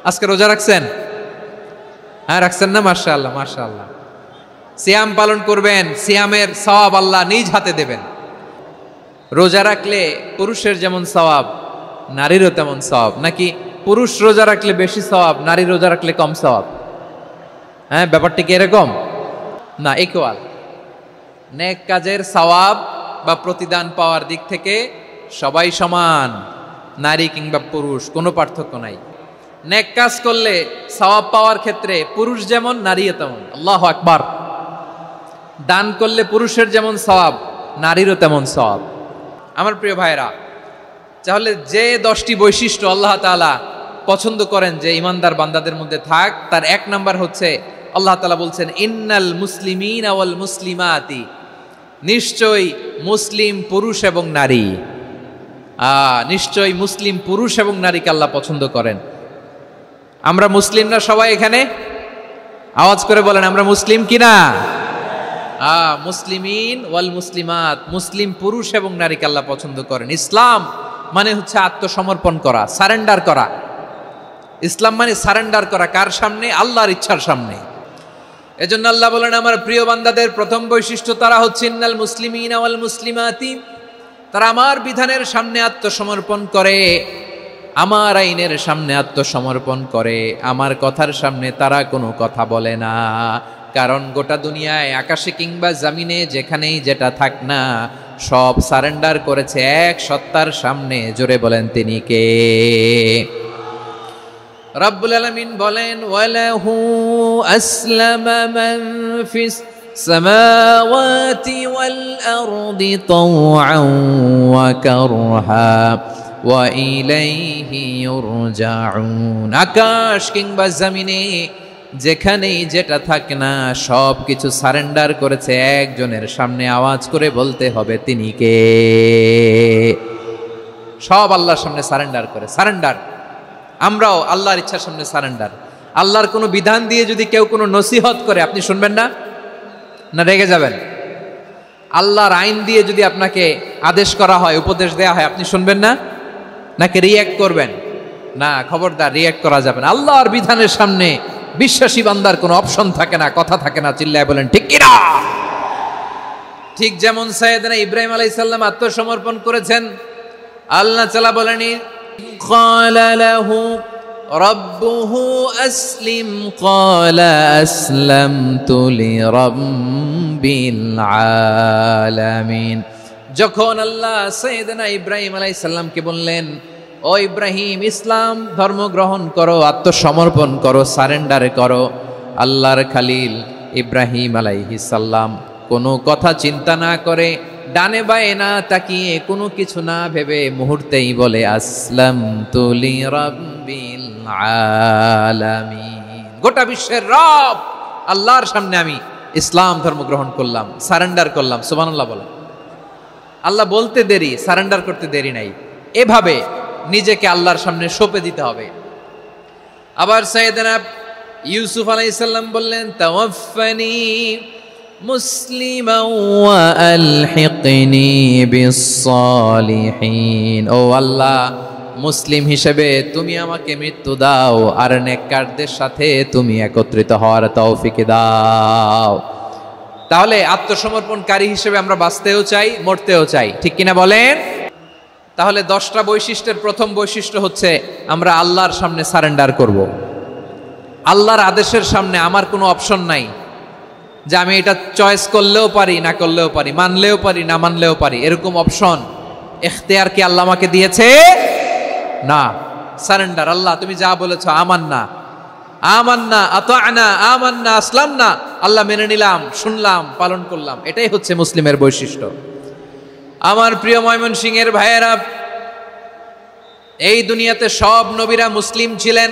আজকে রোজা রাখছেন? হ্যাঁ রাখছেন না? মাশাআল্লাহ মাশাআল্লাহ। সিয়াম পালন করবেন, সিয়ামের সওয়াব আল্লাহ নিজ হাতে দেবেন। রোজা রাখলে পুরুষের যেমন সওয়াব নারীরও তেমন সওয়াব, নাকি পুরুষ রোজা রাখলে বেশি সওয়াব, নারী রোজা রাখলে কম সওয়াব? হ্যাঁ ব্যাপারটি কি এরকম না? ইকুয়াল। নেক কাজের সওয়াব বা প্রতিদান পাওয়ার দিক থেকে সবাই সমান, নারী কিংবা পুরুষ কোনো পার্থক্য নাই। নেক কাজ করলে সওয়াব পাওয়ার ক্ষেত্রে পুরুষ যেমন নারীও তেমন। আল্লাহু আকবার। দান করলে পুরুষের যেমন সওয়াব নারীরও তেমন সওয়াব। আমার প্রিয় ভাইরা, তাহলে যে 10টি বৈশিষ্ট্য আল্লাহ তাআলা পছন্দ করেন যে ইমানদার বান্দাদের মধ্যে থাক, তার এক নাম্বার হচ্ছে আল্লাহ তাআলা বলছেন ইন্নাল মুসলিমিনা ওয়াল মুসলিমাতি, নিশ্চয়ই মুসলিম পুরুষ এবং নারী। নিশ্চয়ই মুসলিম পুরুষ এবং নারীকে আল্লাহ পছন্দ করেন। আমরা মুসলিম না সবাই এখানে? আওয়াজ করে বলেন আমরা মুসলিম কিনা? মুসলিমিন ওয়াল মুসলিমাত, মুসলিম পুরুষ এবং নারীকে আল্লাহ পছন্দ করেন। ইসলাম মানে হচ্ছে আত্মসমর্পণ করা, সারেন্ডার করা। ইসলাম মানে সারেন্ডার করা কার সামনে? আল্লাহর ইচ্ছার সামনে। এজন্য আল্লাহ বলেন আমার প্রিয় বান্দাদের প্রথম বৈশিষ্ট্য তারা হচ্ছে ইন্নাল মুসলিমিনা ওয়াল মুসলিমাতি, তারা আমার বিধানের সামনে আত্মসমর্পণ করে, আমার আইনের সামনে আত্মসমর্পণ করে, আমার কথার সামনে তারা কোনো কথা বলে না। কারণ গোটা দুনিয়ায় আকাশে কিংবা জমিনে যেখানেই যেটা থাক না, সব সারেন্ডার করেছে এক সত্তার সামনে। জোরে বলেন তিনি কে? রব্বুল আলামিন বলেন ওয়ালাহু আসলামা মান ফিস সামাওয়াতি ওয়াল আরদি তাওআন ওয়া কারহা ওয়া ইলাইহি ইউরজাউন। আকাশ কিংবা জমিনে যেখানেই যেটা থাকে না, সব কিছু সারেন্ডার করেছে একজনের সামনে। আওয়াজ করে বলতে হবে তিনি কে? সব আল্লাহর সামনে সারেন্ডার করে। সারেন্ডার। আমরাও আল্লাহর ইচ্ছার সামনে সারেন্ডার। আল্লাহর কোনো বিধান দিয়ে যদি কেউ কোনো নসিহত করে, আপনি শুনবেন না? না রেগে যাবেন? আল্লাহর আইন দিয়ে যদি আপনাকে আদেশ করা হয়, উপদেশ দেয়া হয়, আপনি শুনবেন না? নাকি রিয়্যাক্ট করবেন? না, খবরদার, রিয়্যাক্ট করা যাবে না। আল্লাহর বিধানের সামনে বিশ্বাসী বান্দার কোনো অপশন থাকে না, কথা থাকে না। চিল্লায় বলেন ঠিক কিনা? ঠিক যেমন সাইয়েদনা ইব্রাহিম আলাইহিস সালাম আত্মসমর্পণ করেছেন। আল্লাহ তাআলা বলেনি ক্বালা লাহু রাব্বুহু আসলিম ক্বালা আসলামতু লিরাব্বিল আলামিন। যখন আল্লাহ সাইয়েদনা ইব্রাহিম আলাইহিস সালামকে বললেন ও ইব্রাহিম ইসলাম ধর্ম গ্রহণ করো, আত্মসমর্পণ করো, সারেন্ডার করো, আল্লাহর খালিল ইব্রাহিম আলাইহিস সালাম কোনো কথা চিন্তা না করে, ডানে বায়ে না তাকিয়ে, কোনো কিছু না ভেবে মুহূর্তেই বলে আসলামতু লিরাব্বিল আলামিন। গোটা বিশ্বের রব আল্লাহর সামনে আমি ইসলাম ধর্ম গ্রহণ করলাম, সারেন্ডার করলাম। সুবহানাল্লাহ বলেন। আল্লাহ বলতে দেরি, সারেন্ডার করতে দেরি নাই। এভাবে নিজেকে আল্লাহর সামনে সঁপে দিতে হবে। আবার সাইয়েদনা ইউসুফ আলাইহিস সালাম বললেন তাওয়াফফানি মুসলিমান ওয়া আলহিকনি বিস-সালিহিন। ও আল্লাহ, মুসলিম হিসেবে তুমি আমাকে মৃত্যু দাও, আর নেককারদের সাথে তুমি একত্রিত হওয়ার তৌফিক দাও। তাহলে আত্মসমর্পণকারী হিসেবে আমরা বাঁচতেও চাই, মরতেও চাই, ঠিক কিনা বলেন? তাহলে 10টা বৈশিষ্ট্যের প্রথম বৈশিষ্ট্য হচ্ছে আমরা আল্লাহর সামনে সারেন্ডার করব। আল্লাহর আদেশের সামনে আমার কোনো অপশন নাই যে আমি এটা চয়েস করলেও পারি, না করলেও পারি, মানলেও পারি, না মানলেও পারি, এরকম অপশন এখতিয়ার কি আল্লাহ আমাকে দিয়েছে? না। সারেন্ডার। আল্লাহ তুমি যা বলেছো আমান্না, আমান্না, আতা'না, আমান্না, আসলামনা, আল্লাহ মেনে নিলাম, শুনলাম, পালন করলাম। এটাই হচ্ছে মুসলিমের বৈশিষ্ট্য। আমার প্রিয় ময়মনসিংহের ভাইয়েরা, এই দুনিয়াতে সব নবীরা মুসলিম ছিলেন।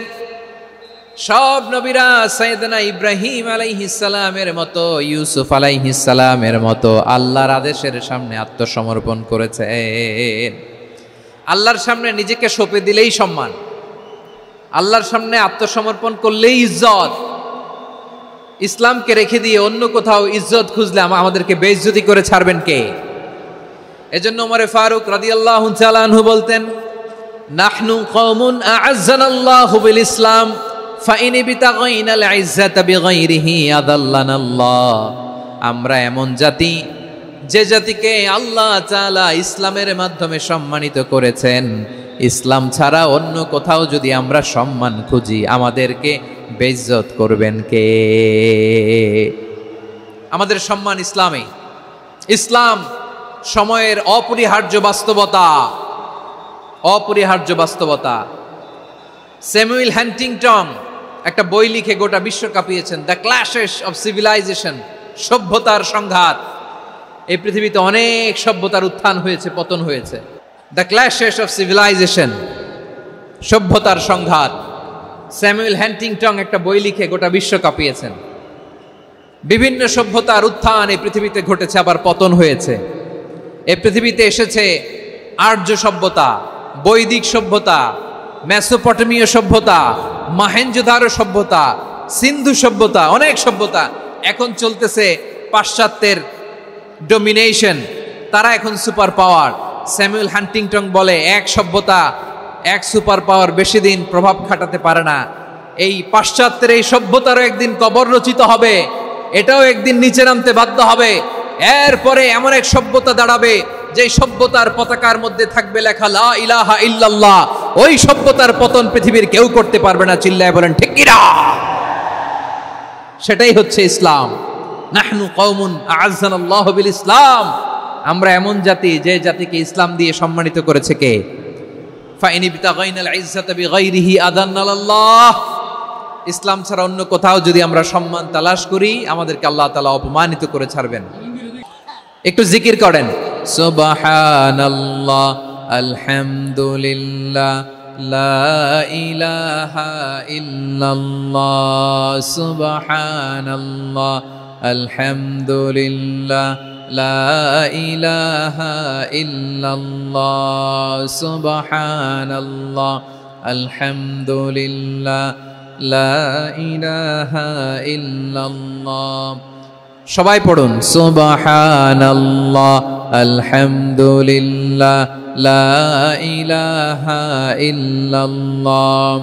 সব নবীরা সাইয়েদনা ইব্রাহিম আলাইহিস সালামের মতো, ইউসুফ আলাইহিস সালামের মতো আল্লাহর আদেশের সামনে আত্মসমর্পণ করেছেন। আল্লাহর সামনে নিজেকে সঁপে দিলেই সম্মান, আল্লাহর সামনে আত্মসমর্পণ করলেই ইজ্জত। ইসলামকে রেখে দিয়ে অন্য কোথাও ইজ্জত খুঁজলে আমাদেরকে বেইজ্জতি করে ছাড়বেন কে? এজন্য ওমর ফারুক রাদিয়াল্লাহু তাআলা আনহু বলতেন নাহনু কওমুন আ'আজ্জানাল্লাহু বিল ইসলাম ফাইন বিতাগাইনাল ইজ্জাতা বিগাইরিহি আযাল্লানাল্লাহ। আমরা এমন জাতি যে জাতিকে আল্লাহ তাআলা ইসলামের মাধ্যমে সম্মানিত করেছেন। ইসলাম ছাড়া অন্য কোথাও যদি আমরা সম্মান খুঁজি, আমাদেরকে বেইজ্জত করবেন কে? আমাদের সম্মান ইসলামে। ইসলাম সময়ের অপরিহার্য বাস্তবতা, অপরিহার্য বাস্তবতা। স্যামুয়েল হান্টিংটন একটা বই লিখে গোটা বিশ্ব কাঁপিয়েছেন, দ্য ক্ল্যাশেস অফ সিভিলাইজেশন, সভ্যতার সংঘাত। এই পৃথিবীতে অনেক সভ্যতার উত্থান হয়েছে, পতন হয়েছে। দ্য ক্ল্যাশেস অফ সিভিলাইজেশন, সভ্যতার সংঘাত। স্যামুয়েল হান্টিংটন একটা বই লিখে গোটা বিশ্ব কাঁপিয়েছেন। বিভিন্ন সভ্যতার উত্থান এই পৃথিবীতে ঘটেছে, আবার পতন হয়েছে। এই পৃথিবীতে এসেছে আর্য সভ্যতা, বৈদিক সভ্যতা, মেসোপটেমীয় সভ্যতা, মহেঞ্জোদারো সভ্যতা, সিন্ধু সভ্যতা, অনেক সভ্যতা। এখন চলতেছে পাশ্চাত্যের ডমিনেশন, তারা এখন সুপার পাওয়ার। স্যামুয়েল হান্টিংটন বলে এক সভ্যতা, এক সুপার পাওয়ার বেশি দিন প্রভাব খাটাতে পারে না। এই পাশ্চাত্যের এই সভ্যতারও একদিন কবর রচিত হবে, এটাও একদিন নিচে নামতে বাধ্য হবে। এরপরে এমন এক সভ্যতা দাঁড়াবে যে সভ্যতার পতাকার মধ্যে থাকবে লেখা লা ইলাহা ইল্লাল্লাহ। ওই সভ্যতার পতন পৃথিবীর কেউ করতে পারবে না, চিল্লায় বলেন ঠিক কিনা? সেটাই হচ্ছে ইসলাম। নাহনু কওমুন আ'আজ্জানাল্লাহু বিল ইসলাম। আমরা এমন জাতি যে জাতিকে ইসলাম দিয়ে সম্মানিত করেছে কে? ফাইন বিতাগাইনাল ইজ্জাতা বিগাইরিহি আযাল্লানাল্লাহ। ইসলাম ছাড়া অন্য কোথাও যদি আমরা সম্মান তালাশ করি, আমাদেরকে আল্লাহ তাআলা অপমানিত করে ছাড়বেন। একটু জিকির করেন, সুবহানাল্লাহ, আলহামদুলিল্লাহ, লা ইলাহা ইল্লাল্লাহ, সুবহানাল্লাহ, আলহামদুলিল্লাহ, লা ইলাহা ইল্লাল্লাহ, সুবহানাল্লাহ, আলহামদুলিল্লাহ, লা ইলাহা ইল্লাল্লাহ। সবাই পড়ুন, সুবহানাল্লাহ, আলহামদুলিল্লাহ, লা ইলাহা ইল্লাল্লাহ।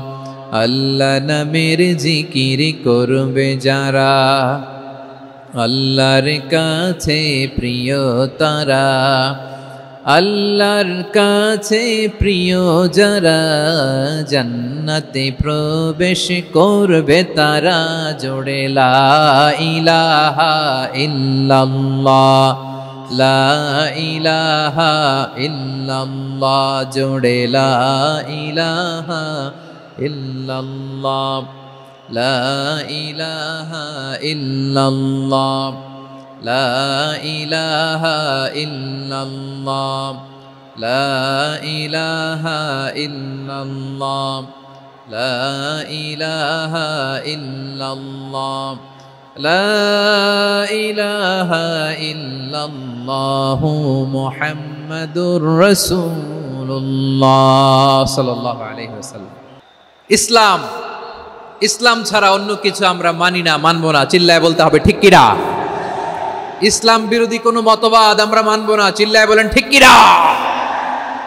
আল্লাহ নামের জিকির করবে যারা, আল্লাহর কাছে প্রিয় তারা। আল্লাহর কাছে প্রিয় যারা, জান্নাতে প্রবেশ করবে তারা। জোড়ে লা ইলাহা ইল্লাল্লাহ, লা ইলাহা ইল্লাল্লাহ, জোড়ে লা ইলাহা ইল্লাল্লাহ, লা ইলাহা ইল্লাল্লাহ, লা ইলাহা ইল্লাল্লাহ, লা ইলাহা ইল্লাল্লাহ, লা ইলাহা ইল্লাল্লাহ, লা ইলাহা ইল্লাল্লাহ, মুহাম্মাদুর রাসূলুল্লাহ সাল্লাল্লাহু আলাইহি ওয়াসাল্লাম। ইসলাম, ইসলাম ছাড়া অন্য কিছু আমরা মানি না, মানবো না, চিল্লায় বলতে হবে ঠিক কিনা? ইসলাম বিরোধী কোনো মতবাদ আমরা মানবো না, চিল্লায় বলেন ঠিক কিনা?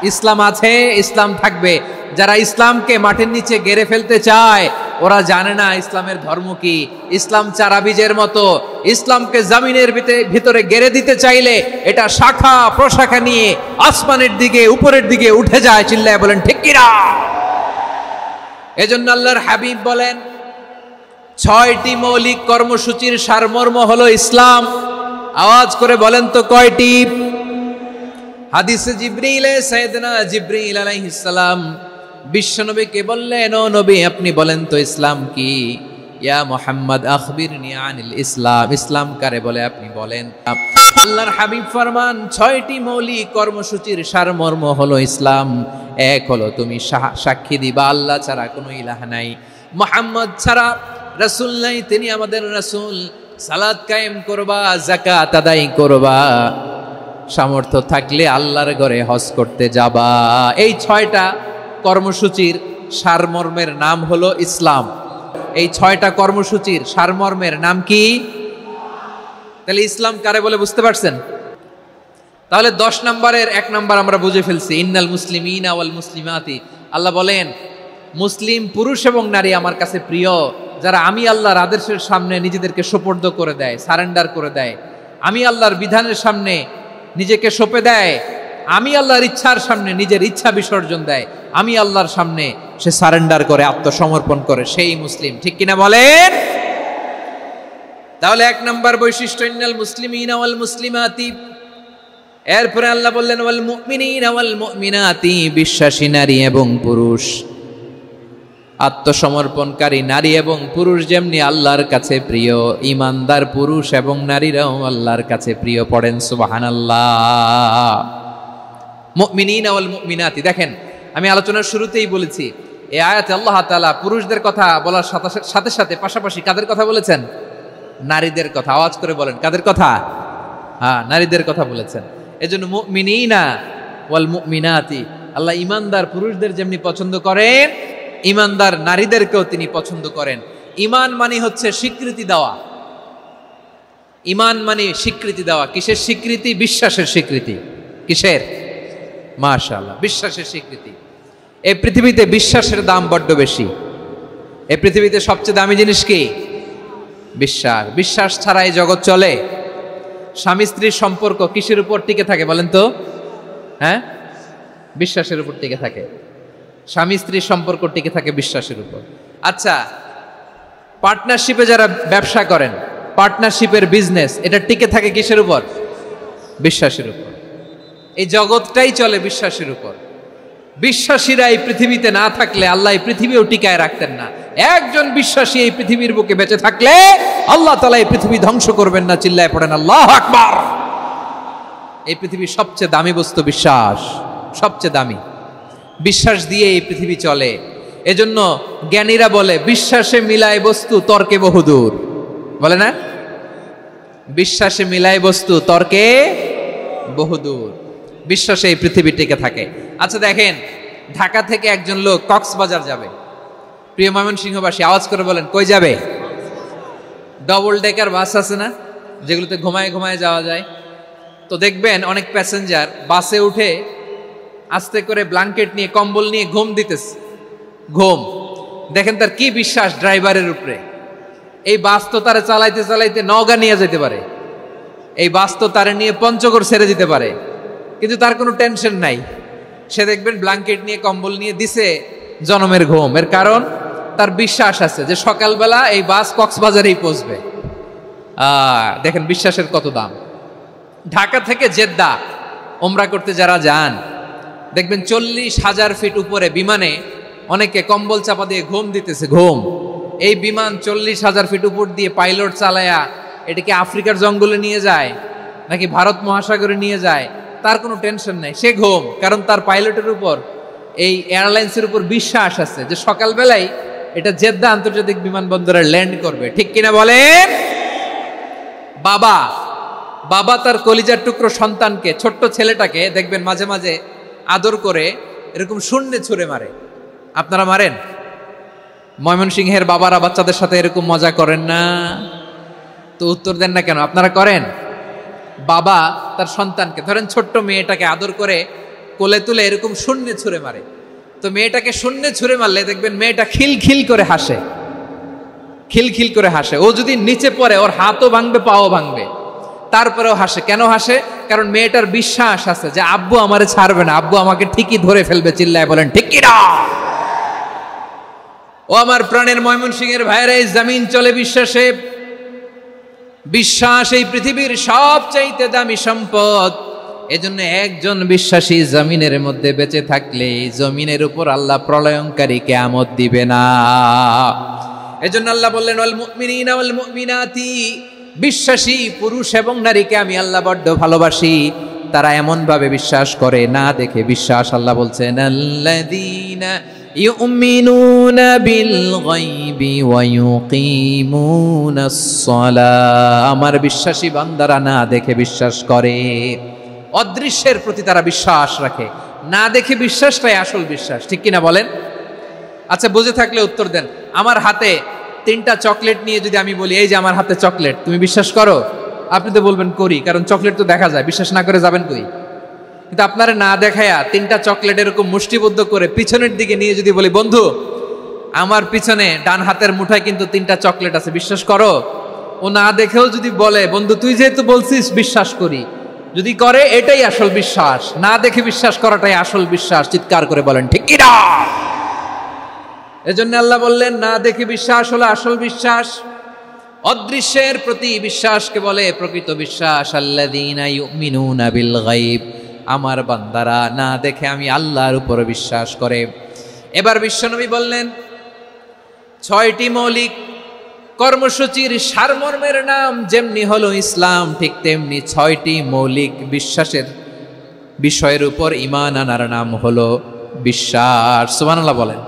ইসলাম আছে, ইসলাম থাকবে। যারা ইসলামকে মাটির নিচে গেড়ে ফেলতে চায়, ওরা জানে না ইসলামের ধর্ম কি। ইসলাম চারা বীজের মতো, ইসলামকে জমিনের ভিতরে গেড়ে দিতে চাইলে এটা শাখা প্রশাখা নিয়ে আসমানের দিকে, উপরের দিকে উঠে যায়, চিল্লায় বলেন ঠিক কিনা? এজন্য আল্লাহর হাবিব বলেন, 6টি মৌলিক কর্মসূচির সারমর্ম হলো ইসলাম। আওয়াজ করে বলেন তো কয়টি? হাদিসে জিবরিলে সাইয়েদনা জিবরিল আলাইহিস সালাম বিশ্বনবীকে বললেন, ও নবী আপনি বলেন তো ইসলাম কি? ইয়া মুহাম্মদ আখবিরনি আনিল ইসলাম। ইসলাম কারে বলে আপনি বলেন। আল্লাহর হাবিব ফরমান, 6টি মৌলিক কর্মসূচির সারমর্ম হলো ইসলাম। এক হলো তুমি সাক্ষী দিবা আল্লাহ ছাড়া কোনো ইলাহ নাই, মুহাম্মদ ছাড়া রাসূল নাই, তিনি আমাদের রাসূল। সালাত কায়েম করবা, যাকাত আদায় করবা, সামর্থ্য থাকলে আল্লাহর ঘরে হজ করতে যাবা। এই 6টা কর্মসূচির সারমর্মের নাম হলো ইসলাম। এই 6টা কর্মসূচির সারমর্মের নাম কি? তাহলে ইসলাম কারে বলে বুঝতে পারছেন? তাহলে 10 নম্বরের 1 নম্বর আমরা বুঝে ফেলছি, ইন্নাল মুসলিমিনা ওয়াল মুসলিমাতি। আল্লাহ বলেন মুসলিম পুরুষ এবং নারী আমার কাছে প্রিয়, যারা আমি আল্লাহর আদেশের সামনে নিজেদেরকে সোপর্দ করে দেয়, সারেন্ডার করে দেয়, আমি আল্লাহর বিধানের সামনে নিজেকে সঁপে দেয়, আমি আল্লাহর ইচ্ছার সামনে নিজের ইচ্ছা বিসর্জন দেয়, আমি আল্লাহর সামনে সে সারেন্ডার করে, আত্মসমর্পণ করে, সেই মুসলিম। ঠিক কিনা বলেন? তাহলে এক নম্বর বৈশিষ্ট্য ইন্নাল মুসলিমিনা ওয়াল মুসলিমাতি। এরপরে আল্লাহ বললেন ওয়াল মুমিনিনা ওয়াল মুমিনাতি, বিশ্বাসী নারী এবং পুরুষ, আত্মসমর্পণকারী নারী এবং পুরুষ যেমনি আল্লাহর কাছে প্রিয়, ইমানদার পুরুষ এবং নারীরাও আল্লাহর কাছে প্রিয়। পড়েন সুবহানাল্লাহ। মুমিনিনা ওয়াল মুমিনাতি, দেখেন আমি আলোচনার শুরুতেই বলেছি এই আয়াতে আল্লাহ তাআলা পুরুষদের কথা বলার সাথে সাথে পাশাপাশি কাদের কথা বলেছেন? নারীদের কথা। আওয়াজ করে বলেন, কাদের কথা? হ্যাঁ, নারীদের কথা বলেছেন। এজন্য মুমিনিনা ওয়াল মুমিনাতি, আল্লাহ ইমানদার পুরুষদের যেমনি পছন্দ করেন, ইমানদার নারীদেরকেও তিনি পছন্দ করেন। ঈমান মানে হচ্ছে স্বীকৃতি দেওয়া। ঈমান মানে স্বীকৃতি দেওয়া। কিসের স্বীকৃতি? বিশ্বাসের স্বীকৃতি। কিসের? মাশাআল্লাহ, বিশ্বাসের স্বীকৃতি। এই পৃথিবীতে বিশ্বাসের দাম বড্ড বেশি। এই পৃথিবীতে সবচেয়ে দামি জিনিস কি? বিশ্বাস। বিশ্বাস ছাড়া এই জগৎ চলে? স্বামী স্ত্রীর সম্পর্ক কিসের উপর টিকে থাকে বলেন তো? হ্যাঁ, বিশ্বাসের উপর টিকে থাকে। স্বামী স্ত্রীর সম্পর্ক টিকে থাকে বিশ্বাসের উপর। আচ্ছা, পার্টনারশিপে যারা ব্যবসা করেন, পার্টনারশিপের বিজনেস, এটা টিকে থাকে কিসের উপর? বিশ্বাসের উপর। এই জগৎটাই চলে বিশ্বাসের উপর। বিশ্বাসীরা এই পৃথিবীতে না থাকলে আল্লাহ এই পৃথিবীও টিকায় রাখতেন না। একজন বিশ্বাসী এই পৃথিবীর বুকে বেঁচে থাকলে আল্লাহ তাআলা এই পৃথিবী ধ্বংস করবেন না। চিল্লায় পড়েন আল্লাহু আকবার। এই পৃথিবীর সবচেয়ে দামি বস্তু বিশ্বাস, সবচেয়ে দামি। বিশ্বাস দিয়ে এই পৃথিবী চলে। এজন্য জ্ঞানীরা বলে বিশ্বাসে মিলায় বস্তু, তর্কে বহুদূর। বলে না? বিশ্বাসে মিলায় বস্তু, তর্কে বহুদূর। বিশ্বাসে এই পৃথিবী টিকে থাকে। আচ্ছা দেখেন, ঢাকা থেকে একজন লোক কক্সবাজার যাবে। প্রিয় ময়মনসিংহবাসী, আওয়াজ করে বলেন, কই যাবে? ডবল ডেকার বাস আছে না, যেগুলোতে ঘুমায় ঘুমায় যাওয়া যায়। তো দেখবেন অনেক প্যাসেঞ্জার বাসে উঠে আস্তে করে ব্ল্যাঙ্কেট নিয়ে, কম্বল নিয়ে ঘুম দিতেছে। ঘুম দেখেন তার কি বিশ্বাস ড্রাইভারের উপরে। এই বাস তো তারা চালাইতে চালাইতে নওগাঁ নিয়ে যেতে পারে, এই বাস তো তারা নিয়ে পঞ্চগড় ছেড়ে দিতে পারে, কিন্তু তার কোনো টেনশন নাই। সে দেখবেন ব্ল্যাঙ্কেট নিয়ে, কম্বল নিয়ে দিছে জনমের ঘুম। এর কারণ তার বিশ্বাস আছে যে সকালবেলা এই বাস কক্সবাজারেই পৌঁছবে। দেখেন বিশ্বাসের কত দাম। ঢাকা থেকে জেদ্দা ওমরা করতে যারা যান, দেখবেন 40,000 ফিট উপরে বিমানে অনেকে কম্বল চাপা দিয়ে ঘুম দিতেছে। ঘুম। এই বিমান 40,000 ফিট উপর দিয়ে পাইলট চালায়া এটাকে আফ্রিকার জঙ্গলে নিয়ে যায় নাকি ভারত মহাসাগরে নিয়ে যায়, তার কোনো টেনশন নাই। সে ঘুম, কারণ তার পাইলটের উপর, এই এয়ারলাইন্সের উপর বিশ্বাস আছে যে সকালবেলায় এটা জেদ্দা আন্তর্জাতিক বিমানবন্দরে ল্যান্ড করবে। ঠিক কিনা বলেন? বাবা বাবা তার কলিজার টুকরো সন্তানকে, ছোট্ট ছেলেটাকে দেখবেন মাঝে মাঝে আদর করে এরকম শূন্যে ছুঁড়ে মারে। আপনারা মারেন? ময়মনসিংহের বাবারা বাচ্চাদের সাথে এরকম মজা করেন না? তো উত্তর দেন না কেন? আপনারা করেন? বাবা তার সন্তানকে, ধরেন ছোট্ট মেয়েটাকে আদর করে কোলে তুলে এরকম শূন্যে ছুঁড়ে মারে। তো মেয়েটাকে শূন্যে ছুঁড়ে মারলে দেখবেন মেয়েটা খিলখিল করে হাসে, খিলখিল করে হাসে। ও যদি নিচে পড়ে ওর হাতও ভাঙবে, পাও ভাঙবে, তারপরেও হাসে। কেন হাসে? কারণ মেয়েটার বিশ্বাস আছে যে আব্বু আমারে ছাড়বে না, আব্বু আমাকে ঠিকই ধরে ফেলবে। চিল্লায় বলেন ঠিক কিনা? ও আমার প্রাণের ময়মনসিংহের ভাইয়েরা, এই জমিন চলে বিশ্বাসে। বিশ্বাস এই পৃথিবীর সবচাইতে দামি সম্পদ। এজন্য একজন বিশ্বাসী জমিনের মধ্যে বেঁচে থাকলে জমিনের উপর আল্লাহ প্রলয়ঙ্কারী কিয়ামত দিবে না। এজন্য আল্লাহ বললেন ওয়াল মুমিনিনা ওয়াল মুমিনাতি, বিশ্বাসী পুরুষ এবং নারীকে আমি আল্লাহ বড্ড ভালোবাসি। তারা এমন ভাবে বিশ্বাস করে, না দেখে বিশ্বাস। আল্লাহ বলছেন আল্লাযীনা ইউমিনুনা বিল গায়বি ওয়া ইউকিমুনাস সালাহ, আমার বিশ্বাসী বান্দারা না দেখে বিশ্বাস করে। অদৃশ্যের প্রতি তারা বিশ্বাস রাখে, না দেখে বিশ্বাসটাই আসল বিশ্বাস। ঠিক কিনা বলেন? আচ্ছা, বুঝে থাকলে উত্তর দেন। আমার হাতে 3টা চকলেট নিয়ে যদি আমি বলি এই যে আমার হাতে চকলেট, তুমি বিশ্বাস করো? আপনি তো বলবেন করি, কারণ চকলেট তো দেখা যায়। বিশ্বাস না করে যাবেন কই? কিন্তু আপনারা না দেখায়া 3টা চকলেট এরকম মুষ্টিবদ্ধ করে পিছনের দিকে নিয়ে যদি বলি, বন্ধু আমার পিছনে ডান হাতের মুঠায় কিন্তু 3টা চকলেট আছে, বিশ্বাস করো? ও না দেখেও যদি বলে, বন্ধু তুই যেহেতু বলছিস বিশ্বাস করি, যদি করে এটাই আসল বিশ্বাস, না দেখে বিশ্বাস করাটাই আসল বিশ্বাস। চিৎকার করে বলেন ঠিক কি না? এজন্য আল্লাহ বললেন না দেখে বিশ্বাস হলো আসল বিশ্বাস। অদৃশ্যের প্রতি বিশ্বাসকে বলে প্রকৃত বিশ্বাস। আল্লাযীনা ইউমিনুনা বিল গায়ব, আমার বান্দারা না দেখে আমি আল্লাহর উপর বিশ্বাস করে। এবার বিশ্বনবী বললেন 6টি মৌলিক কর্মসূচির সারমর্মের নাম যেমনি হলো ইসলাম, ঠিক তেমনি 6টি মৌলিক বিশ্বাসের বিষয়ের উপর ঈমান আনার নাম হলো বিশ্বাস। সুবহানাল্লাহ বলেন।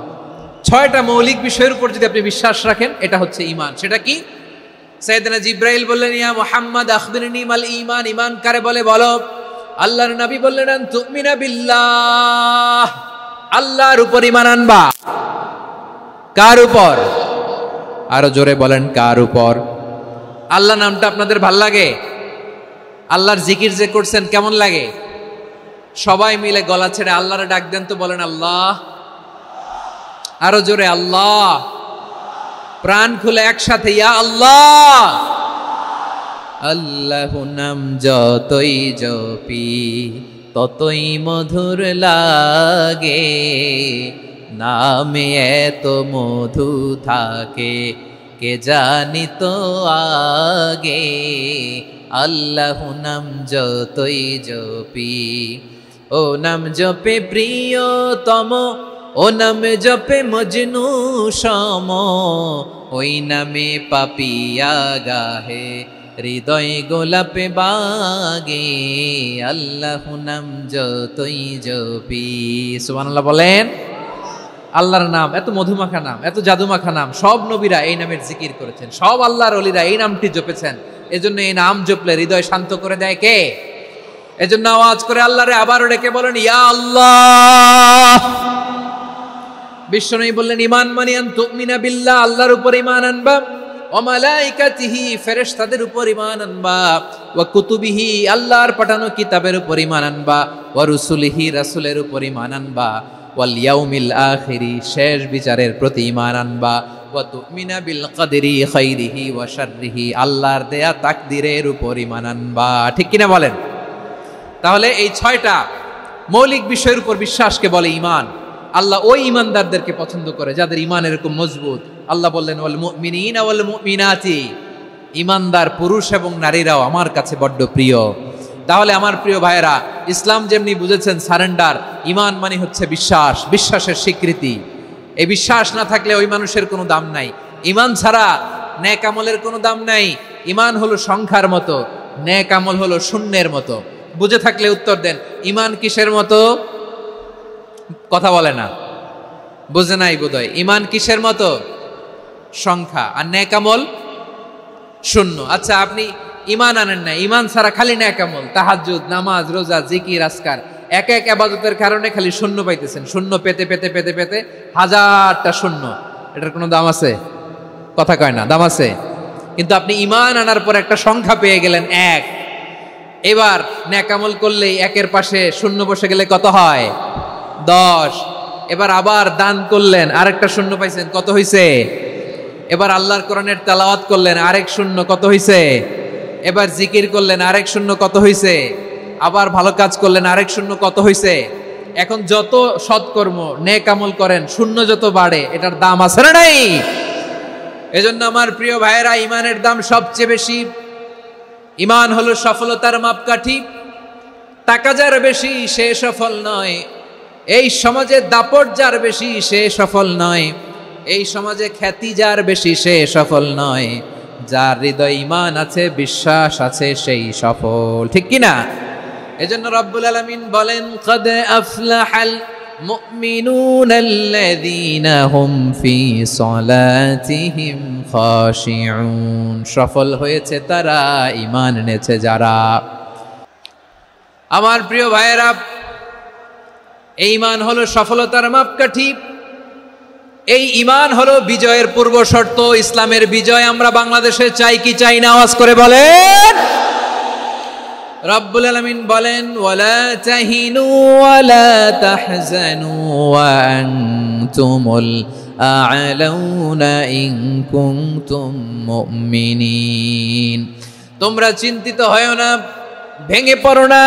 6টা মৌলিক বিষয়ের উপর যদি আপনি বিশ্বাস রাখেন, এটা হচ্ছে ঈমান। সেটা কি? সাইয়েদনা জিব্রাইল বললেন, ইয়া মুহাম্মদ আখবিরনি মাল ঈমান, ঈমান কারে বলে বলো। আল্লাহর নবী বললেন, আন তুমিনা বিল্লাহ, আল্লাহর উপর ঈমান আনবা। কার উপর? আরো জোরে বলেন, কার উপর? আল্লাহ নামটা আপনাদের ভাল লাগে? আল্লাহর জিকির যে করছেন কেমন লাগে? সবাই মিলে গলা ছেড়ে আল্লাহরে ডাক দেন তো, বলেন আল্লাহ। আরো জোরে আল্লাহ। প্রাণ খুলে একসাথে ইয়া আল্লাহ। আল্লাহ নাম যতই জপি ততই মধুর লাগে, নামে এত মধু থাকে কে জানি তো আগে। আল্লাহ নাম যতই জপি, ও নাম জপে প্রিয়তম, ও নাম জপে মজনু সম, ওই নামে পাপিয়া গাহে হৃদয় গোলাপে বাগে। আল্লাহ নাম যতই জপি। সুবহানাল্লাহ বলেন। আল্লাহর নাম এত মধুমাখা নাম, এত জাদুমাখা নাম, সব নবীরা এই নামের জিকির করেছেন, সব আল্লাহর ওলিরা এই নামটি জপেছেন। এজন্য এই নাম জপলে হৃদয় শান্ত করে দেয় কে? এজন্য আওয়াজ করে আল্লাহরে আবারও ডেকে বলেন ইয়া আল্লাহ। বিশ্বনবী বললেন ঈমান মানে আন তুমিনা বিল্লাহ, আল্লাহর উপর ঈমান আনবা, ওয়া মালাইকাতিহি, ফেরেশতাদের উপর ঈমান আনবা, ওয়া কুতুবিহি, আল্লাহর পাঠানো কিতাবের উপর ঈমান আনবা, ওয়া রুসুলিহি, রাসূলের উপর ঈমান আনবা, ওয়াল ইয়াউমিল আখিরি, শেষ বিচারের প্রতি ঈমান আনবা, ওয়া তুমিনা বিল কদরি খাইরিহি ওয়া শাররিহি, আল্লাহর দেয়া তাকদীরের উপর ঈমান আনবা। ঠিক কিনা বলেন? তাহলে এই 6টা মৌলিক বিষয়ের উপর বিশ্বাসকে বলে ঈমান। আল্লাহ ওই ঈমানদারদেরকে পছন্দ করে যাদের ঈমান এরকম মজবুত। আল্লাহ বললেন ওয়াল মুমিনিনা ওয়াল মুমিনাতি, ঈমানদার পুরুষ এবং নারীরাও আমার কাছে বড্ড প্রিয়। তাহলে আমার প্রিয় ভাইয়েরা, ইসলাম যেমনি বুঝেছেন সারেন্ডার, ঈমান মানে হচ্ছে বিশ্বাস, বিশ্বাসের স্বীকৃতি। এই বিশ্বাস না থাকলে ওই মানুষের কোনো দাম নাই। ঈমান ছাড়া নেক আমলের কোনো দাম নাই। ঈমান হলো সংখ্যার মতো, নেক আমল হলো শূন্যের মতো। বুঝে থাকলে উত্তর দেন, ঈমান কিসের মতো? কথা বলে না, বুঝে নাই বোধহয়। ঈমান কিসের মতো? সংখ্যা। আর নেক আমল শূন্য। আচ্ছা, আপনি ঈমান আনেন না, ঈমান ছাড়া খালি নেক আমল, তাহাজ্জুদ, নামাজ, রোজা, জিকির, আজকার, এক এক ইবাদতের কারণে খালি শূন্য পাইতেছেন। শূন্য পেতে পেতে পেতে পেতে হাজারটা শূন্য। এটার কোনো দাম আছে? কথা কয় না, দাম আছে। কিন্তু আপনি ঈমান আনার পর একটা সংখ্যা পেয়ে গেলেন, 1। এবার নেক আমল করলেই একের পাশে শূন্য বসে গেলে কত হয়? 10। এবার আবার দান করলেন, আরেকটা শূন্য পাইছেন, কত হইছে? এবার আল্লাহর কোরআনের তেলাওয়াত করলেন, আরেক শূন্য, কত হইছে? এবার জিকির করলেন, আরেক শূন্য, কত হইছে? আবার ভালো কাজ করলেন, আরেক শূন্য, কত হইছে? এখন যত সৎকর্ম নেক আমল করেন, শূন্য যত বাড়ে, এটার দাম আছে না নাই? এজন্য আমার প্রিয় ভাইয়েরা, ঈমানের দাম সবচেয়ে বেশি। ঈমান হলো সফলতার মাপকাঠি। টাকা যার বেশি সে সফল নয়, এই সমাজে দাপট যার বেশি সে সফল নয়, এই সমাজে খ্যাতি যার বেশি সে সফল নয়, যার হৃদয় ঈমান আছে, বিশ্বাস আছে, সেই সফল। ঠিক কিনা? এজন্য রব্বুল আলামিন বলেন, কদ আফলাহাল মুমিনুনাল্লাযীনা হুম ফি সলাতিহিম খাশিউন, সফল হয়েছে তারা, ঈমান এনেছে যারা। আমার প্রিয় ভাইয়েরা, এই ঈমান হলো সফলতার মাপকাঠি। এই ঈমান হলো বিজয়ের পূর্ব শর্ত। ইসলামের বিজয় আমরা বাংলাদেশে চাই কি চাই না? আওয়াজ করে বলেন। রব্বুল আলামিন বলেন ওয়ালা তাহিনু ওয়ালা তাহজানু ওয়া আনতুমুল আ'লাউনা ইন কুনতুম মুমিনিন। তোমরা চিন্তিত হয়ো না, ভেঙে পড়ো না,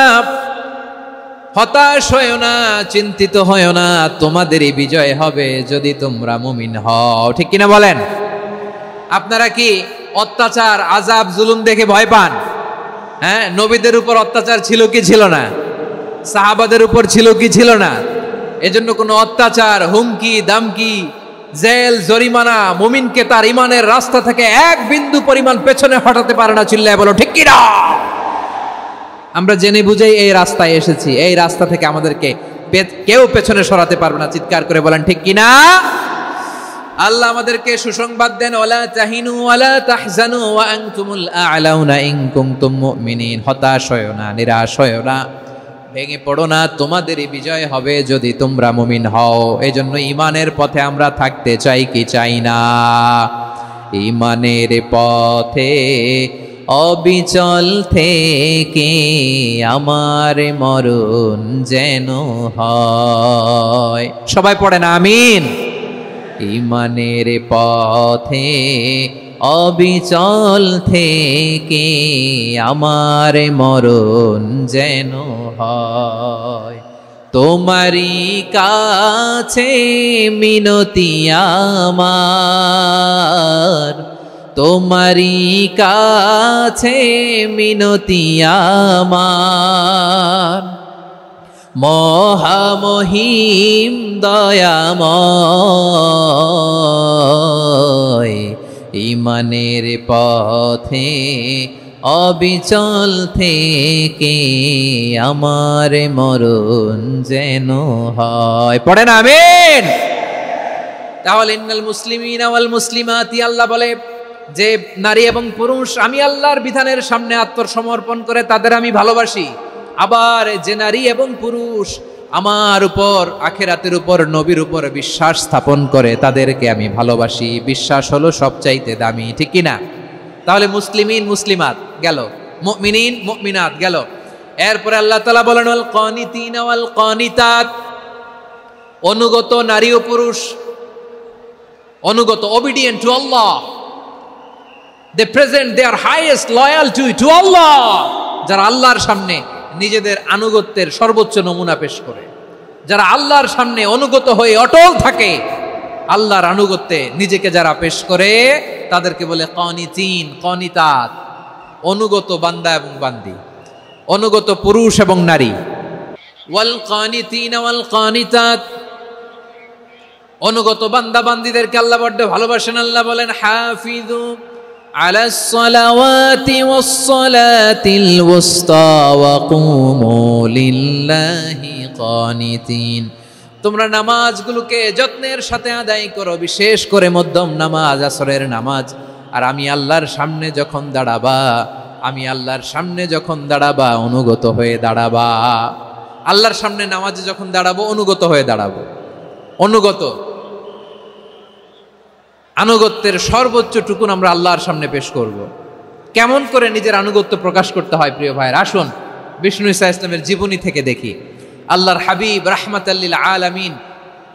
হতাশ হয়ো না, চিন্তিত হয়ো না, তোমাদেরই বিজয় হবে যদি তোমরা মুমিন হও। ঠিক কিনা বলেন? আপনারা কি অত্যাচার, আযাব, জুলুম দেখে ভয় পান? হ্যাঁ, নবীদের উপর অত্যাচার ছিল কি ছিল না? সাহাবাদের উপর ছিল কি ছিল না? এজন্য কোনো অত্যাচার, হুমকি, দামকি, জেল, জরিমানা মুমিনকে তার ইমানের রাস্তা থেকে এক বিন্দু পরিমাণ পেছনে হটাতে পারে না। চিল্লায় বলো ঠিক কিনা? আমরা জেনে বুঝেই এই রাস্তায় এসেছি, এই রাস্তা থেকে আমাদেরকে কেউ পেছনে সরাতে পারবে না। চিৎকার করে বলেন ঠিক কিনা? আল্লাহ আমাদেরকে সুসংবাদ দেন ওয়ালা তাহিনু ওয়ালা তাহজানু ওয়া আনতুমুল আ'লাউনা ইন কুনতুম মুমিনিন। হতাশ হয়ো না, নিরাশ হয়ো না, ভেঙে পড়ো না, তোমাদেরই বিজয় হবে যদি তোমরা মুমিন হও। এজন্য ঈমানের পথে আমরা থাকতে চাই কি চাই না? ঈমানের পথে অবিচল থেকে আমার মরণ যেন হয়। সবাই পড়েন আমিন। ঈমানের পথে অবিচল থেকে আমার মরণ যেন হয়। তোমারই কাছে মিনতি আমার, তোমারই কাছে মিনতি আমার, মহামহিম দয়াময়। ঈমানের পথে অবিচল থেকে আমার মরণ যেন হয়। পড়েন আমিন। তাহলে ইন্নাল মুসলিমিনা ওয়াল মুসলিমাতি, আল্লাহ বলে যে নারী এবং পুরুষ আমি আল্লাহর বিধানের সামনে আত্মসমর্পণ করে তাদের আমি ভালোবাসি। আবার যে নারী এবং পুরুষ আমার উপর, আখিরাতের উপর, নবীর উপর বিশ্বাস স্থাপন করে তাদেরকে আমি ভালোবাসি। বিশ্বাস হলো সবচাইতে দামি। ঠিক কিনা? তাহলে মুসলিমিন মুসলিমাত গেল, মুমিনিন মুমিনাত গেল। এরপরে আল্লাহ তাআলা বলেন ওয়াল কানিতিনা ওয়াল কানিতাত, অনুগত নারী ও পুরুষ, অনুগত, obedient to Allah, they present their highest loyalty to Allah, যারা আল্লাহর সামনে নিজেদের আনুগত্যের সর্বোচ্চ নমুনা পেশ করে, যারা আল্লাহর সামনে অনুগত হয়ে অটল থাকে, আল্লাহর আনুগত্যে নিজেকে যারা পেশ করে তাদেরকে বলে কানিতিন, কানিতাত, অনুগত বান্দা এবং বান্দি, অনুগত পুরুষ এবং নারী। ওয়াল কানিতিনা ওয়াল কানিতাত, অনুগত বান্দা বান্দিদেরকে আল্লাহ বড় ভালোবাসেন। আল্লাহ বলেন হাফিজু আলাস সালাওয়াতি ওয়াস সালাতিল ওয়াসতা ওয়া কুমু লিল্লাহি কানিতিন, তোমরা নামাজগুলোকে যত্নের সাথে আদায় করো, বিশেষ করে মধ্যম নামাজ, আসরের নামাজ। আর আমি আল্লাহর সামনে যখন দাঁড়াবা, আমি আল্লাহর সামনে যখন দাঁড়াবা অনুগত হয়ে দাঁড়াবা। আল্লাহর সামনে নামাজে যখন দাঁড়াবো অনুগত হয়ে দাঁড়াবো। অনুগত, আনুগত্যের সর্বোচ্চ টুকুন আমরা আল্লাহর সামনে পেশ করব। কেমন করে নিজের আনুগত্য প্রকাশ করতে হয় প্রিয় ভাইয়ের, আসুন বিষ্ণু ঈসা ইসলামের জীবনী থেকে দেখি। আল্লাহর হাবিব রাহমাতাল লিল আলামিন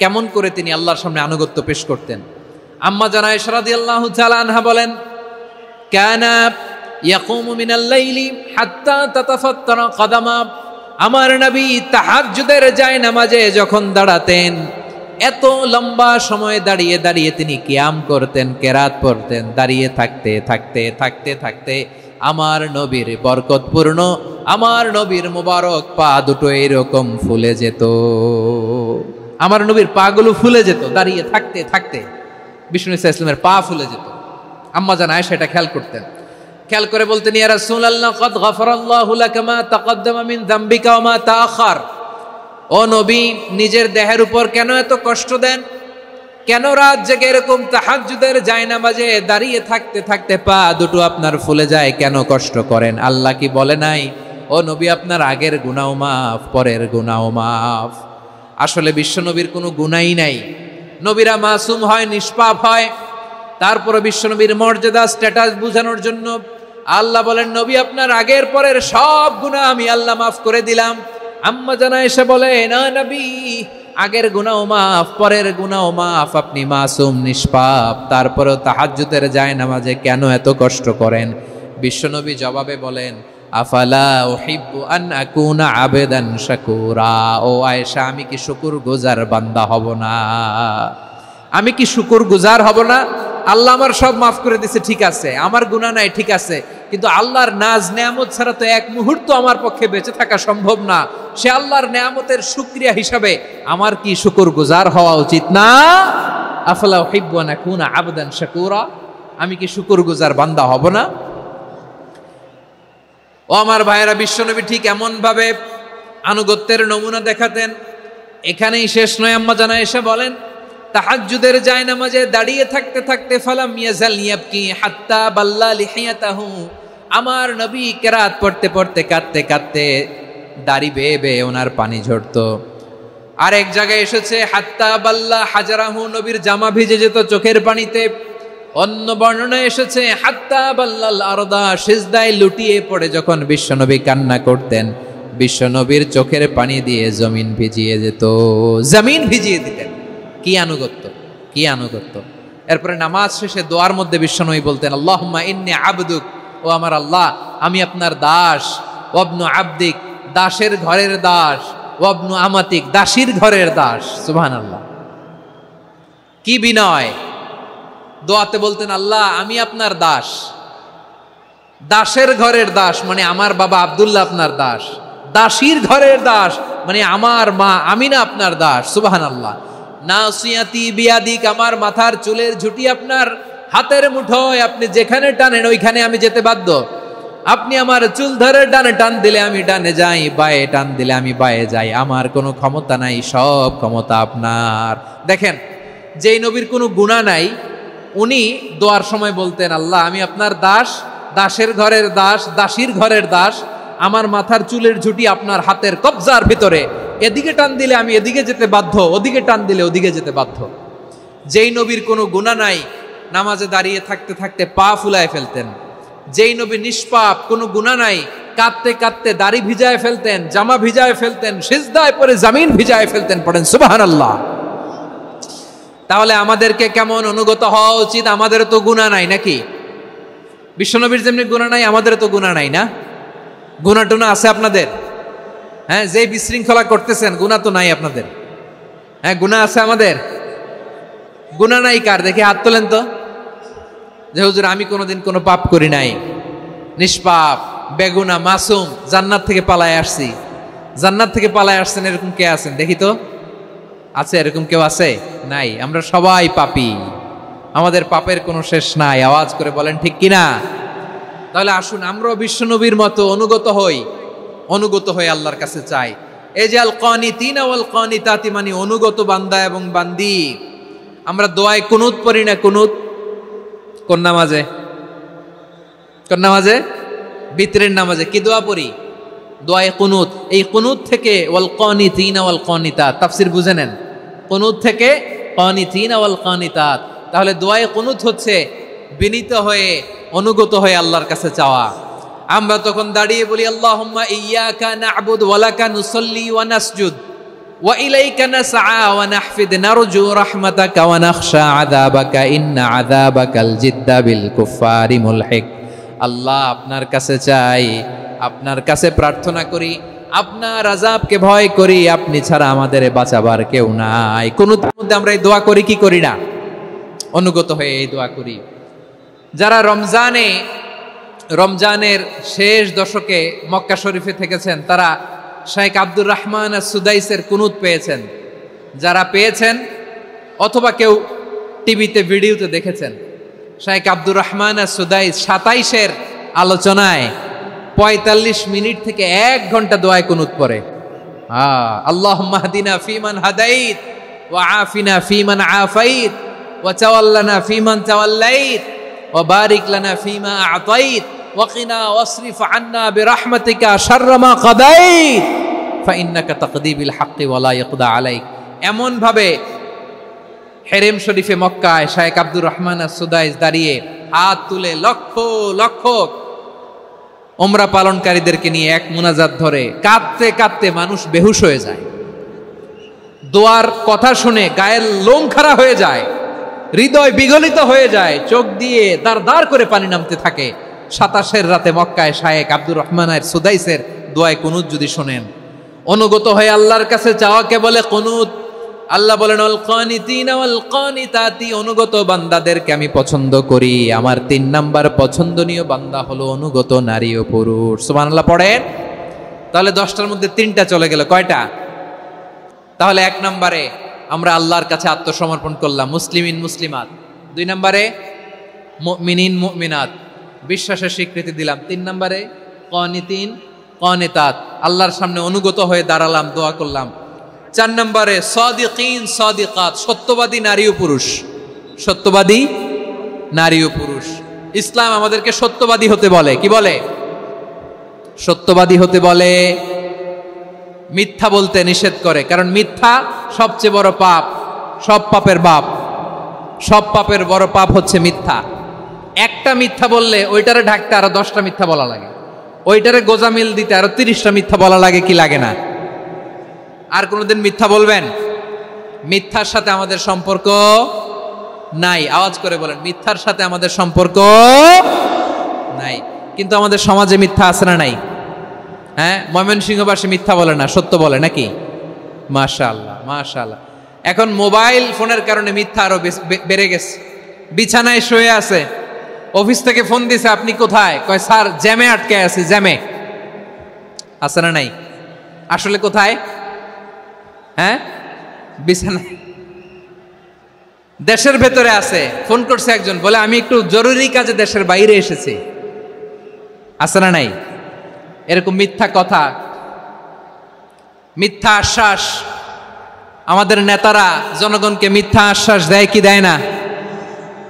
কেমন করে তিনি আল্লাহর সামনে আনুগত্য পেশ করতেন। আম্মা জানা আয়েশা রাদিয়াল্লাহু তাআলা আনহা বলেন, কানা ইয়াকুমু মিনাল লাইলি হাত্তা তাতাফাত্তারা কদামা, আমার নবী তাহাজ্জুদের যায় নামাজে যখন দাঁড়াতেন এত লম্বা সময় দাঁড়িয়ে দাঁড়িয়ে তিনি কিয়াম করতেন, কেরাত পড়তেন। দাঁড়িয়ে থাকতে থাকতে থাকতে থাকতে আমার নবীর বরকতপূর্ণ, আমার নবীর মুবারক পা দুটো এরকম ফুলে যেত। আমার নবীর পা গুলো ফুলে যেত দাঁড়িয়ে থাকতে থাকতে। বিষ্ণু ঈসা ইসলামের পা ফুলে যেত। আম্মা জান আয়েশা এটা খেয়াল করতেন। খেয়াল করে বলতেন, ইয়া রাসূলুল্লাহ কদ গফারাল্লাহু লাকা মা তাকদ্দামা মিন যামবিকা ওয়া মা তাআখার। ও নবী, নিজের দেহের উপর কেন এত কষ্ট দেন? কেন রাত জেগে এরকম তাহাজ্জুদের জায়নামাজে দাঁড়িয়ে থাকতে থাকতে পা দুটো আপনার ফুলে যায়? কেন কষ্ট করেন? আল্লাহ কি বলে নাই ও নবী আপনার আগের গুনাহ মাফ, পরের গুনাহ মাফ? আসলে বিশ্ব নবীর কোনো গুনাহই নাই। নবীরা মাসুম হয়, নিষ্পাপ হয়। তারপরে বিশ্ব নবীর মর্যাদা, স্ট্যাটাস বোঝানোর জন্য আল্লাহ বলেন, নবী আপনার আগের পরের সব গুনাহ আমি আল্লাহ মাফ করে দিলাম। আম্মা জানা এসে বলে, না নবী, আগের গুনাহ মাফ, পরের গুনাহ মাফ, আপনি মাসুম নিষ্পাপ, তারপরেও তাহাজ্জুদের জায়নামাজে কেন এত কষ্ট করেন? বিশ্বনবী জবাবে বলেন, আফালা উহিব্বু আন আকুনা আবেদান শাকুরা। ও আয়েশা, আমি কি শুকরগুজার বান্দা হব না? আমি কি শুকরগুজার হব না? আল্লাহ আমার সব মাফ করে দিছে, ঠিক আছে, আমার গুনাহ নাই, ঠিক আছে, কিন্তু আল্লাহর নাজ নেয়ামত ছাড়া তো এক মুহূর্ত আমার পক্ষে বেঁচে থাকা সম্ভব না। সে আল্লাহর নেয়ামতের শুকরিয়া হিসাবে আমার কি শুকরগুজার হওয়া উচিত না? আফালা উহিব্বু আন আকুনা আবদান শাকুরা, আমি কি শুকরগুজার বান্দা হব না? ও আমার ভাইয়েরা, বিশ্বনবী ঠিক এমন ভাবে আনুগত্যের নমুনা দেখাতেন। এখানেই শেষ নয়, আম্মা জানা এসে বলেন, তাহাজ্জুদের জায়নামাজে দাঁড়িয়ে থাকতে থাকতে ফালাম ইয়াজাল ইয়াবকি হাত্তা বাল্লা লিহিয়াতাহু, আমার নবী কেরাত পড়তে পড়তে কাঁদতে কাঁদতে দাড়ি বেয়ে বেয়ে ওনার পানি ঝরতো। আর এক জায়গায় এসেছে হাত্তা বাল্লা হাজারাহু, নবীর জামা ভিজে যেত চোখের পানিতে। অন্য বর্ণনা এসেছে হাত্তা বাল্লাল আরদা, সিজদায় লুটিয়ে পড়ে যখন বিশ্বনবী কান্না করতেন, বিশ্বনবীর চোখের পানি দিয়ে জমিন ভিজিয়ে যেত, জমিন ভিজিয়ে দিতেন। কি আনুগত্য, কি আনুগত্য! এরপরে নামাজ শেষে দোয়ার মধ্যে বিশ্বনবী বলতেন, আল্লাহুম্মা ইন্নী আবদুক, ও আমার আল্লাহ, আমি আপনার দাস, ওয়াবনু আবদিক, দাসের ঘরের দাস, ওয়াবনু আমাতিক, দাসীর ঘরের দাস। সুবহানাল্লাহ, কি বিনয়! দোয়াতে বলতেন, আল্লাহ আমি আপনার দাস, দাসের ঘরের দাস মানে আমার বাবা আব্দুল্লাহ আপনার দাস, দাসীর ঘরের দাস মানে আমার মা আমিনা আপনার দাস। সুবহানাল্লাহ। নাসিয়াতি বিয়াদিক, আমার মাথার চুলের ঝুঁটি আপনার হাতের মুঠোয়, আপনি যেখানে টানেন ওইখানে আমি যেতে বাধ্য। আপনি আমার চুল ধরে ডানে টান দিলে আমি ডানে যাই, বায়ে টান দিলে আমি বায়ে যাই, আমার কোনো ক্ষমতা নাই, সব ক্ষমতা আপনার। দেখেন, যেই নবীর কোনো গুনাহ নাই, উনি দোয়ার সময় বলতেন, আল্লাহ আমি আপনার দাস, দাসের ঘরের দাস, দাসীর ঘরের দাস, আমার মাথার চুলের ঝুঁটি আপনার হাতের কবজার ভিতরে, এদিকে টান দিলে আমি এদিকে যেতে বাধ্য, ওদিকে টান দিলে ওদিকে যেতে বাধ্য। যেই নবীর কোনো গুনাহ নাই, নামাজে দাঁড়িয়ে থাকতে থাকতে পা ফুলায় ফেলতেন। যেই নবী নিষ্পাপ, কোনো গুনাহ নাই, কাঁদতে কাঁদতে দাড়ি ভিজায় ফেলতেন, জামা ভিজায় ফেলতেন, সিজদায় পড়ে জমিন ভিজায় ফেলতেন। পড়েন সুবহানাল্লাহ। তাহলে আমাদেরকে কেমন অনুগত হওয়া উচিত? আমাদের তো গুনাহ নাই নাকি? বিশ্বনবীর যেমনি গুনাহ নাই, আমাদের তো গুনাহ নাই না? গুনাহ টুনা আছে আপনাদের? হ্যাঁ, যে বিশৃঙ্খলা করতেছেন, গুনাহ তো নাই আপনাদের? হ্যাঁ, গুনাহ আছে আমাদের? গুনাহ নাই কার? দেখে হাত তোলেন তো, যে হুজুর আমি কোনোদিন কোনো পাপ করি নাই, নিষ্পাপ, বেগুনা, মাসুম, জান্নাত থেকে পালায় আসছি। জান্নাত থেকে পালায় আসছেন এরকম কে আছেন দেখি তো? আছে এরকম কেউ? আছে? নাই। আমরা সবাই পাপী, আমাদের পাপের কোনো শেষ নাই। আওয়াজ করে বলেন ঠিক কিনা? তাহলে আসুন আমরাও বিশ্বনবীর মতো অনুগত হই, অনুগত হয়ে আল্লাহর কাছে চাই। এই যে আল কানিতিনা ওয়াল কানিতাতি, মানে অনুগত বান্দা এবং বান্দি। আমরা দোয়ায় কুনুত পড়ি না? কুনুত কোন নামাজে? কোন নামাজে? বিতরের নামাজে কি দোয়া পড়ি? দোয়ায়ে কুনুত। এই কুনুত থেকে ওয়াল কানিতিনা ওয়াল কানিতাত, তাফসীর বুঝে নেন। কুনুত থেকে কানিতিনা ওয়াল কানিতাত। তাহলে দোয়ায়ে কুনুত হচ্ছে বিনীত হয়ে, অনুগত হয়ে আল্লাহর কাছে চাওয়া। আমরা তখন দাঁড়িয়ে বলি, আল্লাহুম্মা ইয়্যাকা না'বুদু ওয়া লাকা নুসাল্লি ওয়া নাসজুদ ওয়া ইলাইকা নাসআ ওয়া নাহফিদ নারজু রাহমাতাকা ওয়া নাখশা আযাবাকা ইন্না আযাবাকাল জিদ্দা বিল কুফফারি মুলহিক। আল্লাহ আপনার কাছে চাই, আপনার কাছে প্রার্থনা করি, আপনার আযাবকে ভয় করি, আপনি ছাড়া আমাদের বাঁচাবার কেউ নাই। কুনুতের মধ্যে আমরা এই দোয়া করি কি করি না? অনুগত হয়ে এই দোয়া করি। যারা রমজানের শেষ দশকে মক্কা শরীফে থেকেছেন, তারা শাইখ আব্দুর রহমান সুদাইসের কুনুত পেয়েছেন। যারা পেয়েছেন অথবা কেউ টিভিতে ভিডিওতে দেখেছেন, শাইখ আব্দুর রহমান সুদাইস 27-এর আলোচনায় 45 মিনিট থেকে 1 ঘন্টা দোয়ায় কুনুত পড়ে। আল্লাহুম্মা হদিনা ফিমান হাদাইত ওয়া আফিনা ফিমান আফাইত ওয়া তাওয়াল্লানা ফিমান তাওয়াল্লাইত ওয়া বারিক লানা ফিমা আ'তাইত ওয়া কিনা ওয়াসরিফ আন্না বিরহমাতিকা শাররা মা কাদাইত ফাইন্নাকা তাকদি বিল হাক্কি ওয়া লা ইয়াকদা আলাইক। এমন ভাবে হেরেম শরীফে মক্কায় শাইখ আব্দুর রহমান সুদাইস দাঁড়িয়ে হাত তুলে লক্ষ লক্ষ ওমরা পালনকারীদেরকে নিয়ে এক মুনাজাত ধরে কাঁদতে কাঁদতে মানুষ বেহুশ হয়ে যায়, দোয়ার কথা শুনে গায়ের লোম খাড়া হয়ে যায়, হৃদয় বিগলিত হয়ে যায়, চোখ দিয়ে দাঁড় দাঁড় করে পানি নামতে থাকে। 27 রাতে মক্কায় শায়েখ আব্দুর রহমান সুদাইসের দোয়ায় কুনুত যদি শোনেন, অনুগত হয়ে আল্লাহর কাছে চাওয়াকে বলে কুনুত। আল্লাহ বলেন আল কানিতিনা ওয়াল কানিতাতি, অনুগত বান্দাদেরকে আমি পছন্দ করি। আমার 3 নাম্বার পছন্দনীয় বান্দা হলো অনুগত নারী ও পুরুষ। সুবহানাল্লাহ পড়েন। তাহলে 10টার মধ্যে 3টা চলে গেল, কয়টা? তাহলে 1 নম্বরে আমরা আল্লাহর কাছে আত্মসমর্পণ করলাম, মুসলিমিন মুসলিমাত। 2 নম্বরে মুমিনিন মুমিনাত, বিশ্বাসের স্বীকৃতি দিলাম। 3 নম্বরে কানিতিন কানিতাত, আল্লাহর সামনে অনুগত হয়ে দাঁড়ালাম, দোয়া করলাম। 4 নম্বরে সাদিকিন সাদিকাত, সত্যবাদী নারী ও পুরুষ। সত্যবাদী নারী ও পুরুষ। ইসলাম আমাদেরকে সত্যবাদী হতে বলে। কি বলে? সত্যবাদী হতে বলে, মিথ্যা বলতে নিষেধ করে। কারণ মিথ্যা সবচেয়ে বড় পাপ, সব পাপের বাপ। সব পাপের বড় পাপ হচ্ছে মিথ্যা। একটা মিথ্যা বললে ওইটারে ঢাকতে আরো 10টা মিথ্যা বলা লাগে, ওইটারে গোজামিল দিতে আরো 30টা মিথ্যা বলা লাগে। কি লাগে না? আর কোনোদিন মিথ্যা বলবেন? মিথ্যার সাথে আমাদের সম্পর্ক নাই। আওয়াজ করে বলেন, মিথ্যার সাথে আমাদের সম্পর্ক নাই। কিন্তু আমাদের সমাজে মিথ্যা আছে না নাই? হ্যাঁ, ময়মনসিংহবাসী মিথ্যা বলে না, সত্য বলে নাকি? মাশাআল্লাহ মাশাআল্লাহ। এখন মোবাইল ফোনের কারণে মিথ্যা আরো বেড়ে গেছে। বিছানায় শুয়ে আছে, অফিস থেকে ফোন দিছে, আপনি কোথায়? কয় স্যার জ্যামে আটকে আছি। জ্যামে আছে না নাই? আসলে কোথায়? হ্যাঁ, বিছানায়। দেশের ভেতরে আছে। ফোন করছে একজন, বলে আমি একটু জরুরি কাজে দেশের বাইরে এসেছি। আছে না নাই? এরকম মিথ্যা কথা, মিথ্যা আশ্বাস। আমাদের নেতারা জনগণকে মিথ্যা আশ্বাস দেয় কি দেয় না?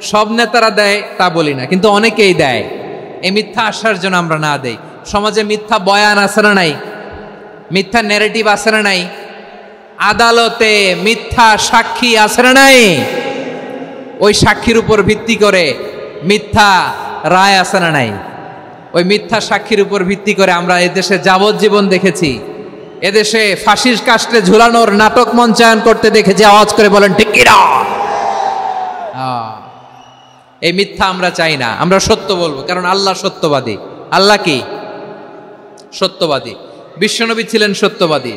সব নেতারা দেয় তা বলি না, কিন্তু অনেকেই দেয়। এই মিথ্যা আশ্বাস যেন আমরা না দেই। সমাজে মিথ্যা বয়ান আছে না নাই? মিথ্যা ন্যারেটিভ আছে না নাই? আদালতে মিথ্যা সাক্ষী আছে না নাই? ওই সাক্ষীর উপর ভিত্তি করে মিথ্যা রায় আছে না নাই? ওই মিথ্যা সাক্ষীর উপর ভিত্তি করে আমরা এদেশে যাবজ্জীবন দেখেছি, এদেশে ফাঁসির কাস্টে ঝুলানোর নাটক মঞ্চায়ন করতে দেখেছি। আওয়াজ করে বলেন ঠিক কি না? এই মিথ্যা আমরা চাই না, আমরা সত্য বলবো, কারণ আল্লাহ সত্যবাদী। আল্লাহ কি? সত্যবাদী। বিশ্বনবী ছিলেন সত্যবাদী,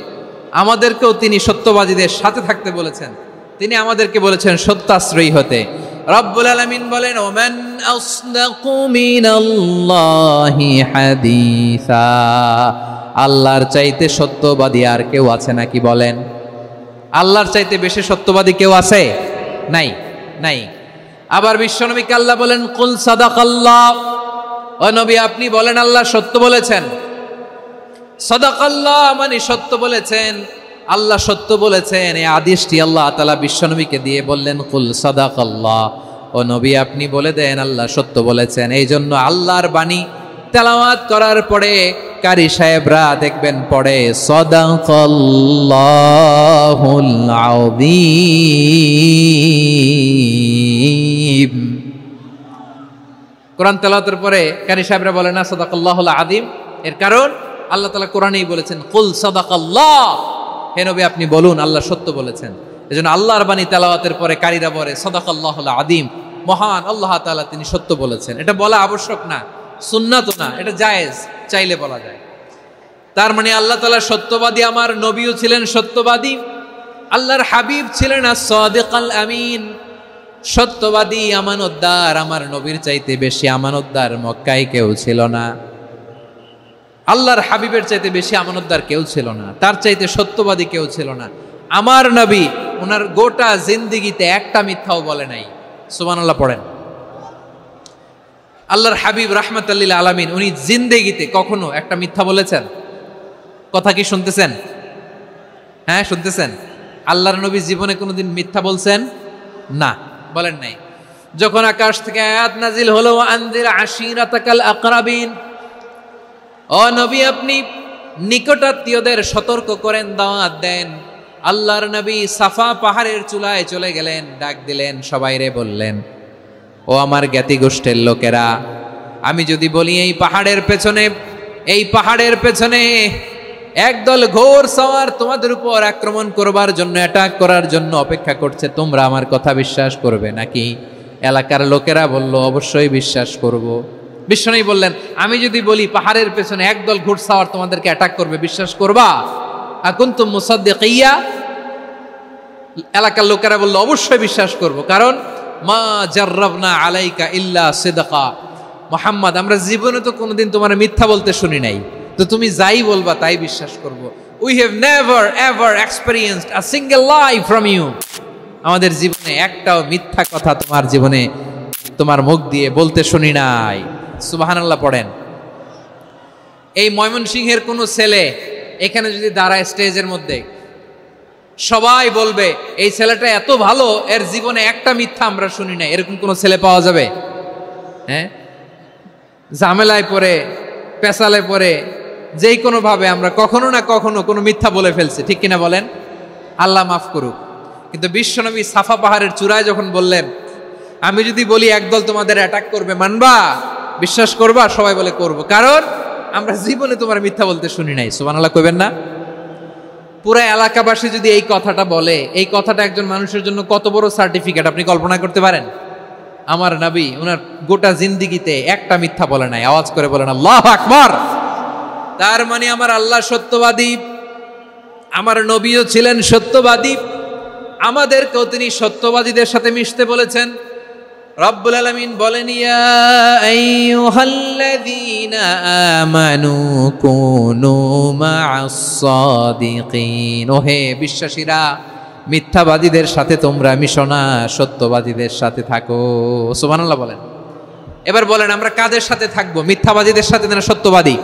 আমাদেরকেও তিনি সত্যবাদীদের সাথে থাকতে বলেছেন। তিনি আমাদেরকে বলেছেন সত্যাশ্রয়ী হতে। রব্বুল আলামিন বলেন ওমান আসদাকু মিনাল্লাহি হাদিসা, আল্লাহর চাইতে সত্যবাদী আর কেউ আছে নাকি বলেন? আল্লাহর চাইতে বেশি সত্যবাদী কেউ আছে? নাই, নাই। আবার বিশ্বনবীকে আল্লাহ বলেন কুল সাদাকাল্লাহ, ও নবী আপনি বলেন আল্লাহ সত্য বলেছেন। সাদাকাল্লাহ মানে সত্য বলেছেন, আল্লাহ সত্য বলেছেন। এই আদেশটি আল্লাহ তাআলা বিশ্বনবীকে দিয়ে বললেন কুল সাদাকাল্লাহ, ও নবী আপনি বলে দেন আল্লাহ সত্য বলেছেন। এই জন্য আল্লাহর বাণী তেলাওয়াত করার পরে কারি সাহেবরা দেখবেন পড়ে সাদাকাল্লাহুল আযীম। কোরআন তেলাওয়াতের পরে কারি সাহেবরা বলে না সাদাকাল্লাহুল আযীম। এর কারণ আল্লাহ তাআলা কোরআনেই বলেছেন কুল সাদাকাল্লাহ, হে নবী আপনি বলুন আল্লাহ সত্য বলেছেন। এজন্য আল্লাহর বাণী তেলাওয়াতের পরে কারীরা বলে সাদাকাল্লাহুল আযীম, মহান আল্লাহ তাআলা তিনি সত্য বলেছেন। এটা বলা আবশ্যক না, সুন্নাতও না, এটা জায়েজ, চাইলে বলা যায়। তার মানে আল্লাহ তাআলা সত্যবাদী, আমার নবীও ছিলেন সত্যবাদী, আল্লাহর হাবিব ছিলেন as-সাদিকাল আমিন, সত্যবাদী আমানতদার। আমার নবীর চাইতে বেশি আমানতদার মক্কায় কেউ ছিল না, আল্লাহর হাবিবের চাইতে বেশি আমানতদার কেউ ছিল না, তার চাইতে সত্যবাদী কেউ ছিল না। আমার নবী ওনার গোটা জিন্দেগিতে একটা মিথ্যাও বলে নাই। সুবহানাল্লাহ পড়েন। আল্লাহর হাবিব রাহমাতাল লিল আলামিন উনি জিন্দেগিতে কখনো একটা মিথ্যা বলেছেন? কথা কি শুনতেছেন? হ্যাঁ শুনতেছেন? আল্লাহর নবী জীবনে কোনোদিন মিথ্যা বলছেন? না, বলেন নাই। যখন আকাশ থেকে আয়াত নাজিল হলো আনজির আশিরাতাকাল আকরাবিন, ও নবী আপনি নিকটাত্মীয়দের সতর্ক করেন, দাওয়াত দেন। আল্লাহর নবী সাফা পাহাড়ের চূড়ায় চলে গেলেন, ডাক দিলেন, সবাইরে বললেন ও আমার জ্ঞাতি গোষ্ঠীর লোকেরা, আমি যদি বলি এই পাহাড়ের পেছনে এই পাহাড়ের পেছনে একদল ঘোর সওয়ার তোমাদের উপর আক্রমণ করবার জন্য, অ্যাটাক করার জন্য অপেক্ষা করছে। তোমরা আমার কথা বিশ্বাস করবে নাকি? এলাকার লোকেরা বলল, অবশ্যই বিশ্বাস করব। বিশ্বনবী বললেন, আমি যদি বলি পাহাড়ের পেছনে একদল ঘোড়সাওয়ার তোমাদেরকে অ্যাটাক করবে, বিশ্বাস করবা? আকুনতুম মুসাদ্দিকিয়া? এলাকার লোকেরা বলল, অবশ্যই বিশ্বাস করব, কারণ মা জাররাবনা আলাইকা ইল্লা সিদকা। মুহাম্মদ, আমরা জীবনে তো কোনোদিন তোমার মিথ্যা বলতে শুনি নাই, তো তুমি যাই বলবা তাই বিশ্বাস করব। We have never ever experienced a single lie from you. আমাদের জীবনে একটাও মিথ্যা কথা তোমার জীবনে, তোমার মুখ দিয়ে বলতে শুনি নাই। সুবহানাল্লাহ পড়েন। এই ময়মনসিংহের কোনো ছেলে এখানে যদি দাঁড়ায় স্টেজের মধ্যে, সবাই বলবে এই ছেলেটা এত ভালো, এর জীবনে একটা মিথ্যা আমরা শুনি নাই। এরকম কোন ছেলে পাওয়া যাবে? হ্যাঁ, ঝামেলায় পড়ে, পেশালে পড়ে, যেই কোনো ভাবে আমরা কখনো না কখনো কোনো মিথ্যা বলে ফেলছি, ঠিক কিনা বলেন? আল্লাহ মাফ করুক। কিন্তু বিশ্বনবী সাফা পাহাড়ের চূড়ায় যখন বললেন, আমি যদি বলি একদল তোমাদের অ্যাটাক করবে, মানবা? বিশ্বাস করবা? সবাই বলে করব, কারণ আমরা জীবনে তোমার মিথ্যা বলতে শুনি নাই। সুবহানাল্লাহ কইবেন না? পুরা এলাকাবাসী যদি এই কথাটা বলে, এই কথাটা একজন মানুষের জন্য কত বড় সার্টিফিকেট আপনি কল্পনা করতে পারেন? আমার নবী ওনার গোটা জিন্দিগিতে একটা মিথ্যা বলে নাই। আওয়াজ করে বলেন আল্লাহু আকবার। তার মানে আমার আল্লাহ সত্যবাদী, আমার নবীও ছিলেন সত্যবাদী, আমাদেরকেও তিনি সত্যবাদীদের সাথে মিশতে বলেছেন। রব্বুল আলামিন বলেন, ইয়া আইয়ুহাল্লাযীনা আমানু কুনু মা'আস সাদিকিন। ওহে বিশ্বাসীরা, মিথ্যাবাদীদের সাথে তোমরা মিশো না, সত্যবাদীদের সাথে থাকো। সুবহানাল্লাহ বলেন। এবার বলেন, আমরা কাদের সাথে থাকবো? মিথ্যাবাদীদের সাথে না সত্যবাদী?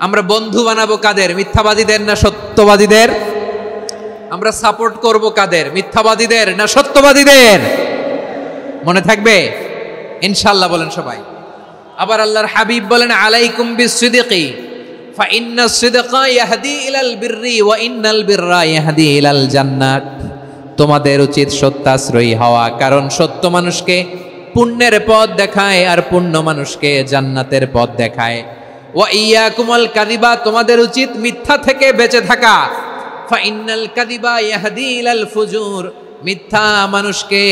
আমরা বন্ধু বানাবো কাদের? মিথ্যাবাদীদের না সত্যবাদীদের? আমরা সাপোর্ট করব কাদের? মিথ্যাবাদীদের না সত্যবাদীদের? মনে থাকবে ইনশাআল্লাহ, বলেন সবাই। আবার আল্লাহর হাবিব বলেন, আলাইকুম বিসসিদকি ফাইন্নাস সিদকা ইয়াহদি ইলাল বিররি ওয়া ইন্নাল বিররা ইয়াহদি ইলাল জান্নাত। তোমাদের উচিত সত্যাশ্রয়ী হওয়া, কারণ সত্য মানুষকে পুণ্যের পথ দেখায় আর পুণ্য মানুষকে জান্নাতের পথ দেখায়। ওয়া ইয়াকুমুল কাযিবা, তোমাদের উচিত মিথ্যা থেকে বেঁচে থাকা। ফাইন্নাল কাযিবা ইয়াহদি ইলাল ফুজুর, মিথ্যা মানুষকে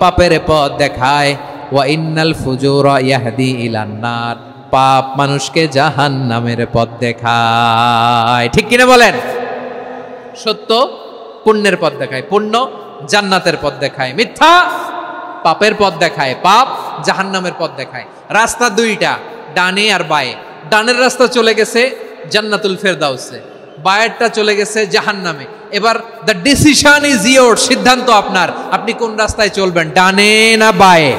পাপের পথ দেখায়। ওয়া ইন্নাল ফুজুরা ইয়াহদি ইলান নার, পাপ মানুষকে জাহান্নামের পথ দেখায়। ঠিক কিনা বলেন? সত্য পুণ্যের পথ দেখায়, পুণ্য জান্নাতের পথ দেখায়, মিথ্যা পাপের পথ দেখায়, পাপ জাহান্নামের পথ দেখায়। রাস্তা দুইটা, ডানে আর বায়ে। ডানের রাস্তা চলে গেছে জান্নাতুল ফেরদাউসে, বায়েরটা চলে গেছে জাহান্নামে। এবার দ্য ডিসিশন ইজ ইয়োর, সিদ্ধান্ত আপনার, আপনি কোন রাস্তায় চলবেন, ডানে না বায়ে?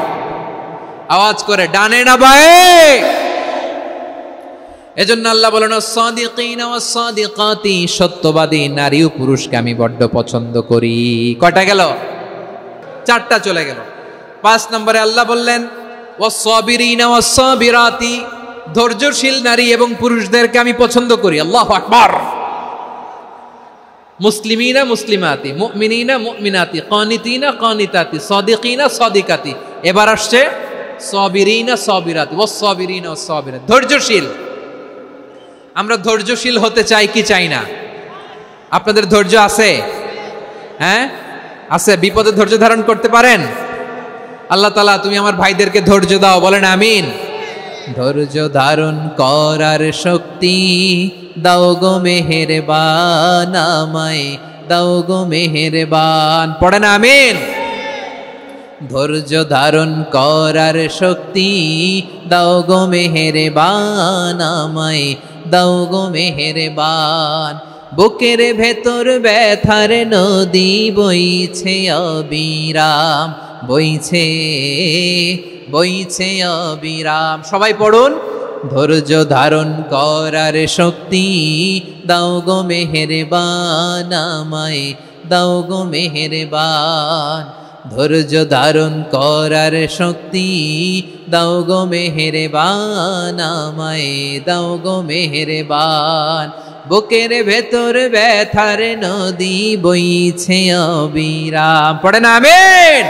আওয়াজ করে, ডানে না বায়ে? এজন্য আল্লাহ বলেন, সাদিকিনা ওয়াস সাদিকাতি, সত্যবাদী নারী ও পুরুষকে আমি বড্ড পছন্দ করি। কয়টা গেল? চারটা চলে গেল। 5 নম্বরে আল্লাহ বললেন, ওয়াস সাবিরিনা ওয়াস সাবিরাতি, ধৈর্যশীল নারী এবং পুরুষদেরকে আমি পছন্দ করি। আল্লাহু আকবার। মুসলিমিনা মুসলিমাতি, মুমিনিনা মুমিনাতি, কানিতিনা কানিতাতি, সাদিকিনা সাদিকাতি। এবার আসছে সাবিরিনা সাবিরাতি, ওয়াস সাবিরিনা ওয়াস সাবিরাত, ধৈর্যশীল। আমরা ধৈর্যশীল হতে চাই কি চাই না? আপনাদের ধৈর্য আছে? হ্যাঁ আছে। বিপদে ধৈর্য ধারণ করতে পারেন? আল্লাহ তাআলা তুমি আমার ভাইদেরকে ধৈর্য দাও, বলেন আমিন। ধৈর্য ধারণ করার শক্তি দাও গো মেহেরবান, আমায় দাও গো মেহেরবান, পড়েন আমিন। ধৈর্য ধারণ করার শক্তি দাও গো মেহেরবান, আমায় দাও গো মেহেরবান। বুকের ভেতর ব্যথার নদী বইছে অবিরাম, বইছে বইছে অবিরাম। সবাই পড়ুন, ধৈর্য ধারণ করার শক্তি দাও গো মেহেরবান, আমায় দাও গো মেহেরবান। ধৈর্য ধারণ করার শক্তি দাও গো মেহেরবান, আমায় দাও গো মেহেরবান। বুকের ভেতর ব্যথার নদী বইছে অবিরাম, পড়েন আমিন।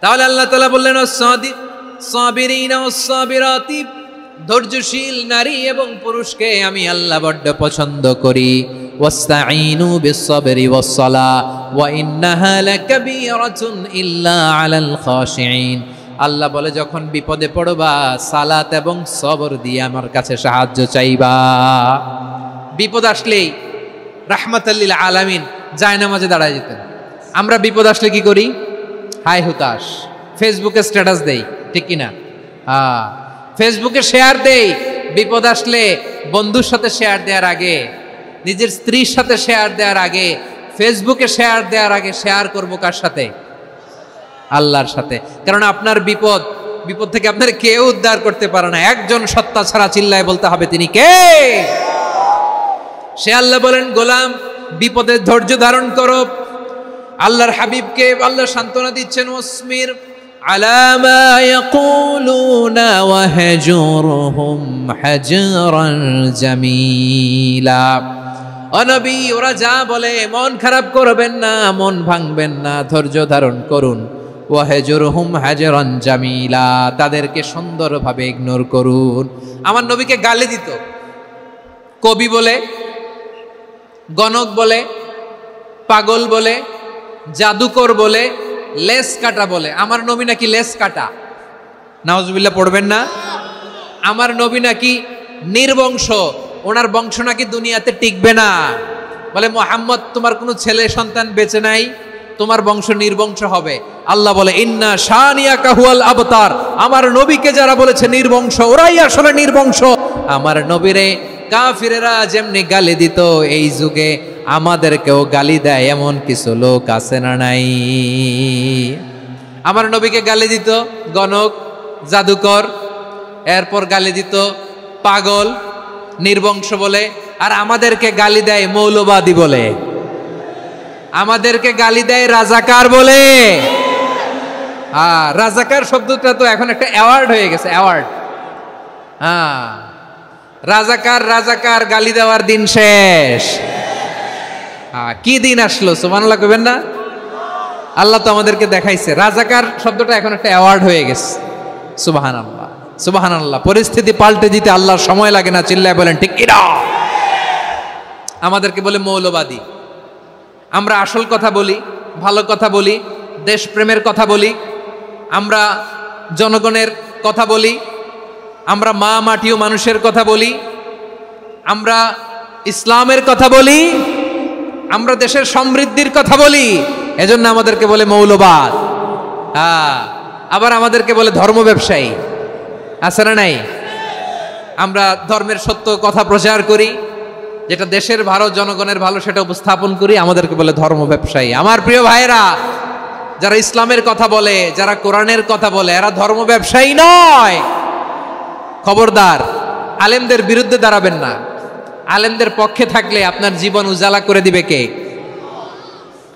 তাহলে আল্লাহ তাআলা বললেন, সাবিরিনা ওয়াস সাবিরাতি, ধৈর্যশীল নারী এবং পুরুষকে আমি আল্লাহ বড্ড পছন্দ করি। ওয়াস্তাঈনু বিস-সাবরি ওয়াস-সালাহ ওয়া ইন্নাহা লাকাবীরাতুন ইল্লা আলাল খাশিঈন। আল্লাহ বলে যখন বিপদে পড়বা সালাত এবং সবর দিয়ে আমার কাছে সাহায্য চাইবা। বিপদ আসলেই রাহমাতাল লিল আলামিন জায়নামাজে দাঁড়ায় যেতেন। আমরা বিপদ আসলে কি করি? হাই হুতাশ, ফেসবুকে স্ট্যাটাস দেই, ঠিক কিনা? ফেসবুকে শেয়ার দেই। বিপদ আসলে বন্ধুর সাথে শেয়ার দেওয়ার আগে, নিজের স্ত্রীর সাথে শেয়ার দেওয়ার আগে, ফেসবুকে শেয়ার দেওয়ার আগে শেয়ার করবো কার সাথে? আল্লাহর সাথে। কারণ আপনার বিপদ থেকে আপনার কেউ উদ্ধার করতে পারে না, একজন সত্তা ছাড়া। চিল্লায় বলতে হবে তিনি কে? সে আল্লাহ বলেন, গোলাম বিপদের ধৈর্য ধারণ করো। আল্লাহর হাবিবকে আল্লাহ সান্ত্বনা দিচ্ছেন, ওয়াসমির আলা মা ইয়াকুলুনা ওয়াহজুরহুম হাজরান জামিলা। ও নবী, ওরা যা বলে মন খারাপ করবেন না, মন ভাঙবেন না, ধৈর্য ধারণ করুন। ওয়াহজুরহুম হাজরান জামিলা, তাদেরকে সুন্দরভাবে ইগনোর করুন। আমার নবীকে গালি দিত কবি বলে, গণক বলে, পাগল বলে, জাদুকর বলে, লেস কাটা বলে। আমার নবী নাকি লেস কাটা? নাউজুবিল্লাহ পড়বেন না। আমার নবী নাকি নির্বংশ, ওনার বংশ নাকি দুনিয়াতে টিকবে না। বলে মুহাম্মদ, তোমার কোনো ছেলে সন্তান বেঁচে নাই, তোমার বংশ নির্বংশ হবে। আল্লাহ বলে, ইন্না শানিয়াকা হুয়াল আবতার। আমার নবীকে যারা বলেছে নির্বংশ, ওরাই আসলে নির্বংশ। আমার নবীরে কাফিরেরা যেমনি গালি দিত, এই যুগে আমাদেরকেও গালি দেয় এমন কিছু লোক আছে না নাই? আমার নবীকে গালি দিত গণক, জাদুকর, এরপর গালি দিত পাগল, নির্বংশ বলে। আর আমাদেরকে গালি দেয় মৌলবাদী বলে, আমাদেরকে গালি দেয় রাজাকার বলে। রাজাকার শব্দটা তো এখন একটা অ্যাওয়ার্ড হয়ে গেছে, অ্যাওয়ার্ড। রাজাকার রাজাকার গালি দেওয়ার দিন শেষ। কি দিন আসলো? সুবহানাল্লাহ কইবেন না? আল্লাহ তো আমাদেরকে দেখাইছে। রাজাকার শব্দটা এখন একটা অ্যাওয়ার্ড হয়ে গেছে। সুবহানাল্লাহ, সুবহানাল্লাহ। পরিস্থিতি পাল্টে দিতে আল্লাহর সময় লাগে না। চিল্লায় বলেন ঠিক কিনা? আমাদেরকে বলে মৌলবাদী। আমরা আসল কথা বলি, ভালো কথা বলি, দেশপ্রেমের কথা বলি, আমরা জনগণের কথা বলি, আমরা মা মাটি ও মানুষের কথা বলি, আমরা ইসলামের কথা বলি, আমরা দেশের সমৃদ্ধির কথা বলি। এজন্য আমাদেরকে বলে মৌলবাদ। আবার আমাদেরকে বলে ধর্ম ব্যবসায়ী। আছে না নাই? আমরা ধর্মের সত্য কথা প্রচার করি, যেটা দেশের ভালো, জনগণের ভালো, সেটা উপস্থাপন করি। আমাদেরকে বলে ধর্ম ব্যবসায়ী। আমার প্রিয় ভাইরা, যারা ইসলামের কথা বলে, যারা কোরআনের কথা বলে, এরা ধর্ম ব্যবসায়ী নয়। খবরদার, আলেমদের বিরুদ্ধে দাঁড়াবেন না। আলেমদের পক্ষে থাকলে আপনার জীবন উজালা করে দিবে কে?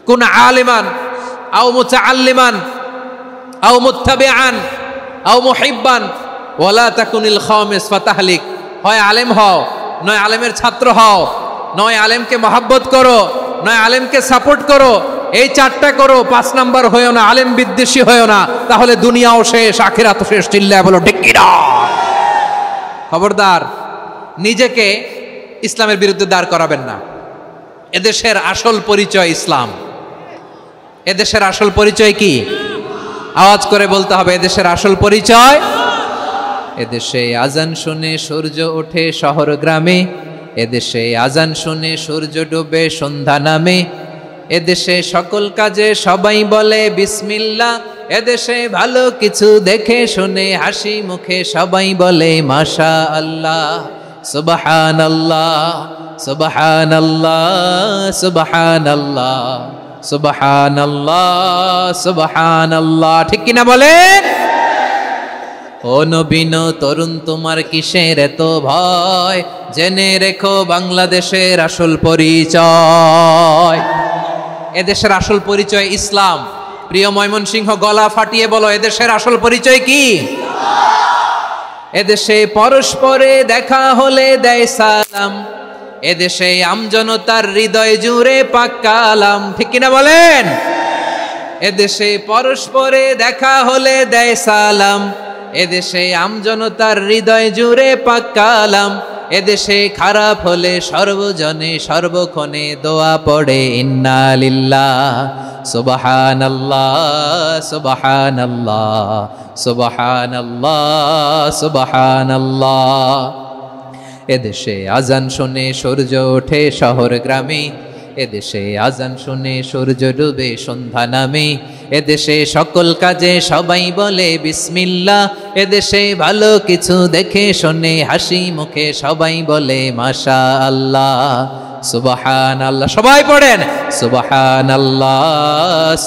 কুন আলিমান আও মুতাআল্লিমান আও মুত্তাবিআন আও মুহিব্বান ওয়ালা তাকুনিল খামিস ফাতাহলিক। হয় আলেম হও, নয় আলেমের ছাত্র হও, নয় আলেমকে মহব্বত করো, নয় আলেমকে সাপোর্ট করো। এই চারটা করো, 5 নাম্বার হয়েও না, আলেম বিদ্বেষী হয়েও না, তাহলে দুনিয়াও শেষ, আখিরাতও শেষ। চিল্লায় বলো ঠিক কিনা? খবরদার, নিজেকে ইসলামের বিরুদ্ধে দাঁড় করাবেন না। এদেশের আসল পরিচয় ইসলাম। এদেশের আসল পরিচয় কি? আওয়াজ করে বলতে হবে, এদেশের আসল পরিচয়। এদেশে আজান শুনে সূর্য ওঠে শহর গ্রামে, এদেশে আজান শুনে সূর্য ডুবে সন্ধ্যা নামে, এদেশে সকল কাজে সবাই বলে বিসমিল্লাহ, এদেশে ভালো কিছু দেখে শুনে হাসি মুখে সবাই বলে মাশা আল্লাহ, সুবহানাল্লাহ, সুবহানাল্লাহ, সুবহানাল্লাহ, সুবহানাল্লাহ, সুবহানাল্লাহ। ঠিক কিনা বলেন? ও নবীন তরুণ, তোমার কিসের এত ভয়? জেনে রেখো বাংলাদেশের আসল পরিচয়। এদেশের আসল পরিচয় ইসলাম। প্রিয় ময়মনসিংহ, গলা ফাটিয়ে বলো, এদেশের আসল পরিচয় কি? এদেশে পরস্পরে দেখা হলে দেয় সালাম, এদেশে আমজনতার হৃদয় জুড়ে পাক কালাম। ঠিক কিনা বলেন? এদেশে পরস্পরে দেখা হলে দেয় সালাম, এদেশে আমজনতার হৃদয় জুড়ে পাক কালাম, এদেশে খারাপ হলে সর্বজনে সর্বক্ষণে দোয়া পড়ে ইন্না লিল্লাহ সুবহানাল্লাহ সুবহানাল্লাহ সুবহানাল্লাহ সুবহানাল্লাহ। এদেশে আজান শুনে সূর্য ওঠে শহর গ্রামে, এদেশে আজান শুনে সূর্য ডুবে সন্ধ্যা নামে, এদেশে সকল কাজে সবাই বলে বিসমিল্লাহ, এদেশে ভালো কিছু দেখে শুনে হাসি মুখে সবাই বলে মাশাআল্লাহ সুবহানাল্লাহ। সবাই পড়েন সুবহানাল্লাহ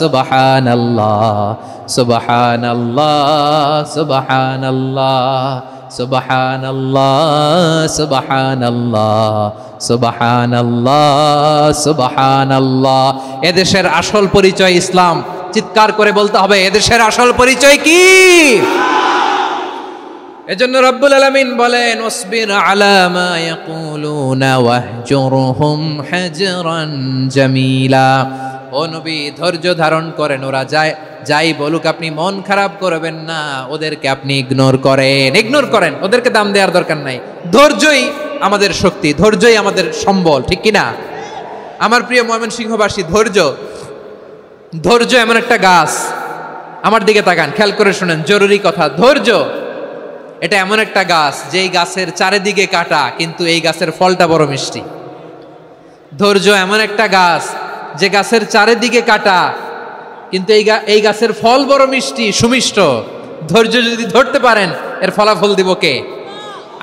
সুবহানাল্লাহ সুবহানাল্লাহ সুবহানাল্লাহ সুবহানাল্লাহ সুবহানাল্লাহ সুবহানাল্লাহ সুবহানাল্লাহ। এদেশের আসল পরিচয় ইসলাম। চিৎকার করে বলতে হবে, এদেশের আসল পরিচয় কি? এজন্য রব্বুল আলামিন বলেন ওয়াসবির আলা মা ইয়াকুলুনা ওয়াহজুরহুম হাজরান জামিলা। ও নবী, ধৈর্য ধারণ করেন, ওরা যাই বলুক আপনি মন খারাপ করবেন না, ওদেরকে আপনি ইগনোর করেন, ওদেরকে দাম দেওয়ার দরকার নাই। ধৈর্যই আমাদের শক্তি, ধৈর্যই আমাদের সম্বল, ঠিক কিনা? আমার প্রিয় ময়মনসিংহবাসী, ধৈর্য এমন একটা গাছ, আমার দিকে তাকান, খেয়াল করে শুনেন, জরুরি কথা। ধৈর্য এটা এমন একটা গাছ যেই গাছের চারিদিকে কাটা, কিন্তু এই গাছের ফলটা বড় মিষ্টি। ধৈর্য এমন একটা গাছ যে গাছের চারিদিকে কাটা, কিন্তু এই গাছের ফল বড় মিষ্টি সুমিষ্ট। ধৈর্য যদি ধরতে পারেন, এর ফলাফল দিব কে?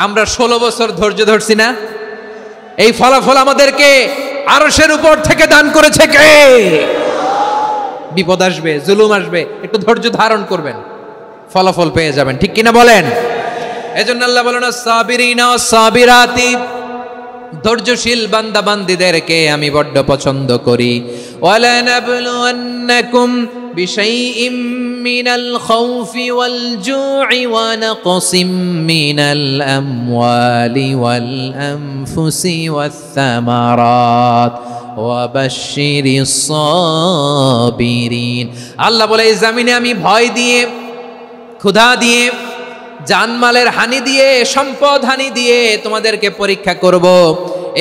আমরা 16 বছর ধৈর্য ধরছি না? এই ফলাফল আমাদেরকে আরশের উপর থেকে দান করেছে কে? বিপদ আসবে, জুলুম আসবে, একটু ধৈর্য ধারণ করবেন, ফলাফল পেয়ে যাবেন, ঠিক কিনা বলেন? এজন্য আল্লাহ বলেন সাবিরিনা সাবিরাতি, ধৈর্যশীল বান্দা বান্দীদেরকে আমি বড্ড পছন্দ করি। ওয়ালা নাবলুয়ান্নাকুম বিশাইইম মিনাল খাউফি ওয়াল জু'i ওয়া নাকসিম মিনাল আমওয়ালি ওয়াল আনফুসি ওয়াস সামারাত ওয়া বাশশিরিস সাবিরিন। আল্লাহ বলে, এই জমিনে আমি ভয় দিয়ে, ক্ষুধা দিয়ে, জানমালের হানি দিয়ে, সম্পদ হানি দিয়ে তোমাদেরকে পরীক্ষা করব।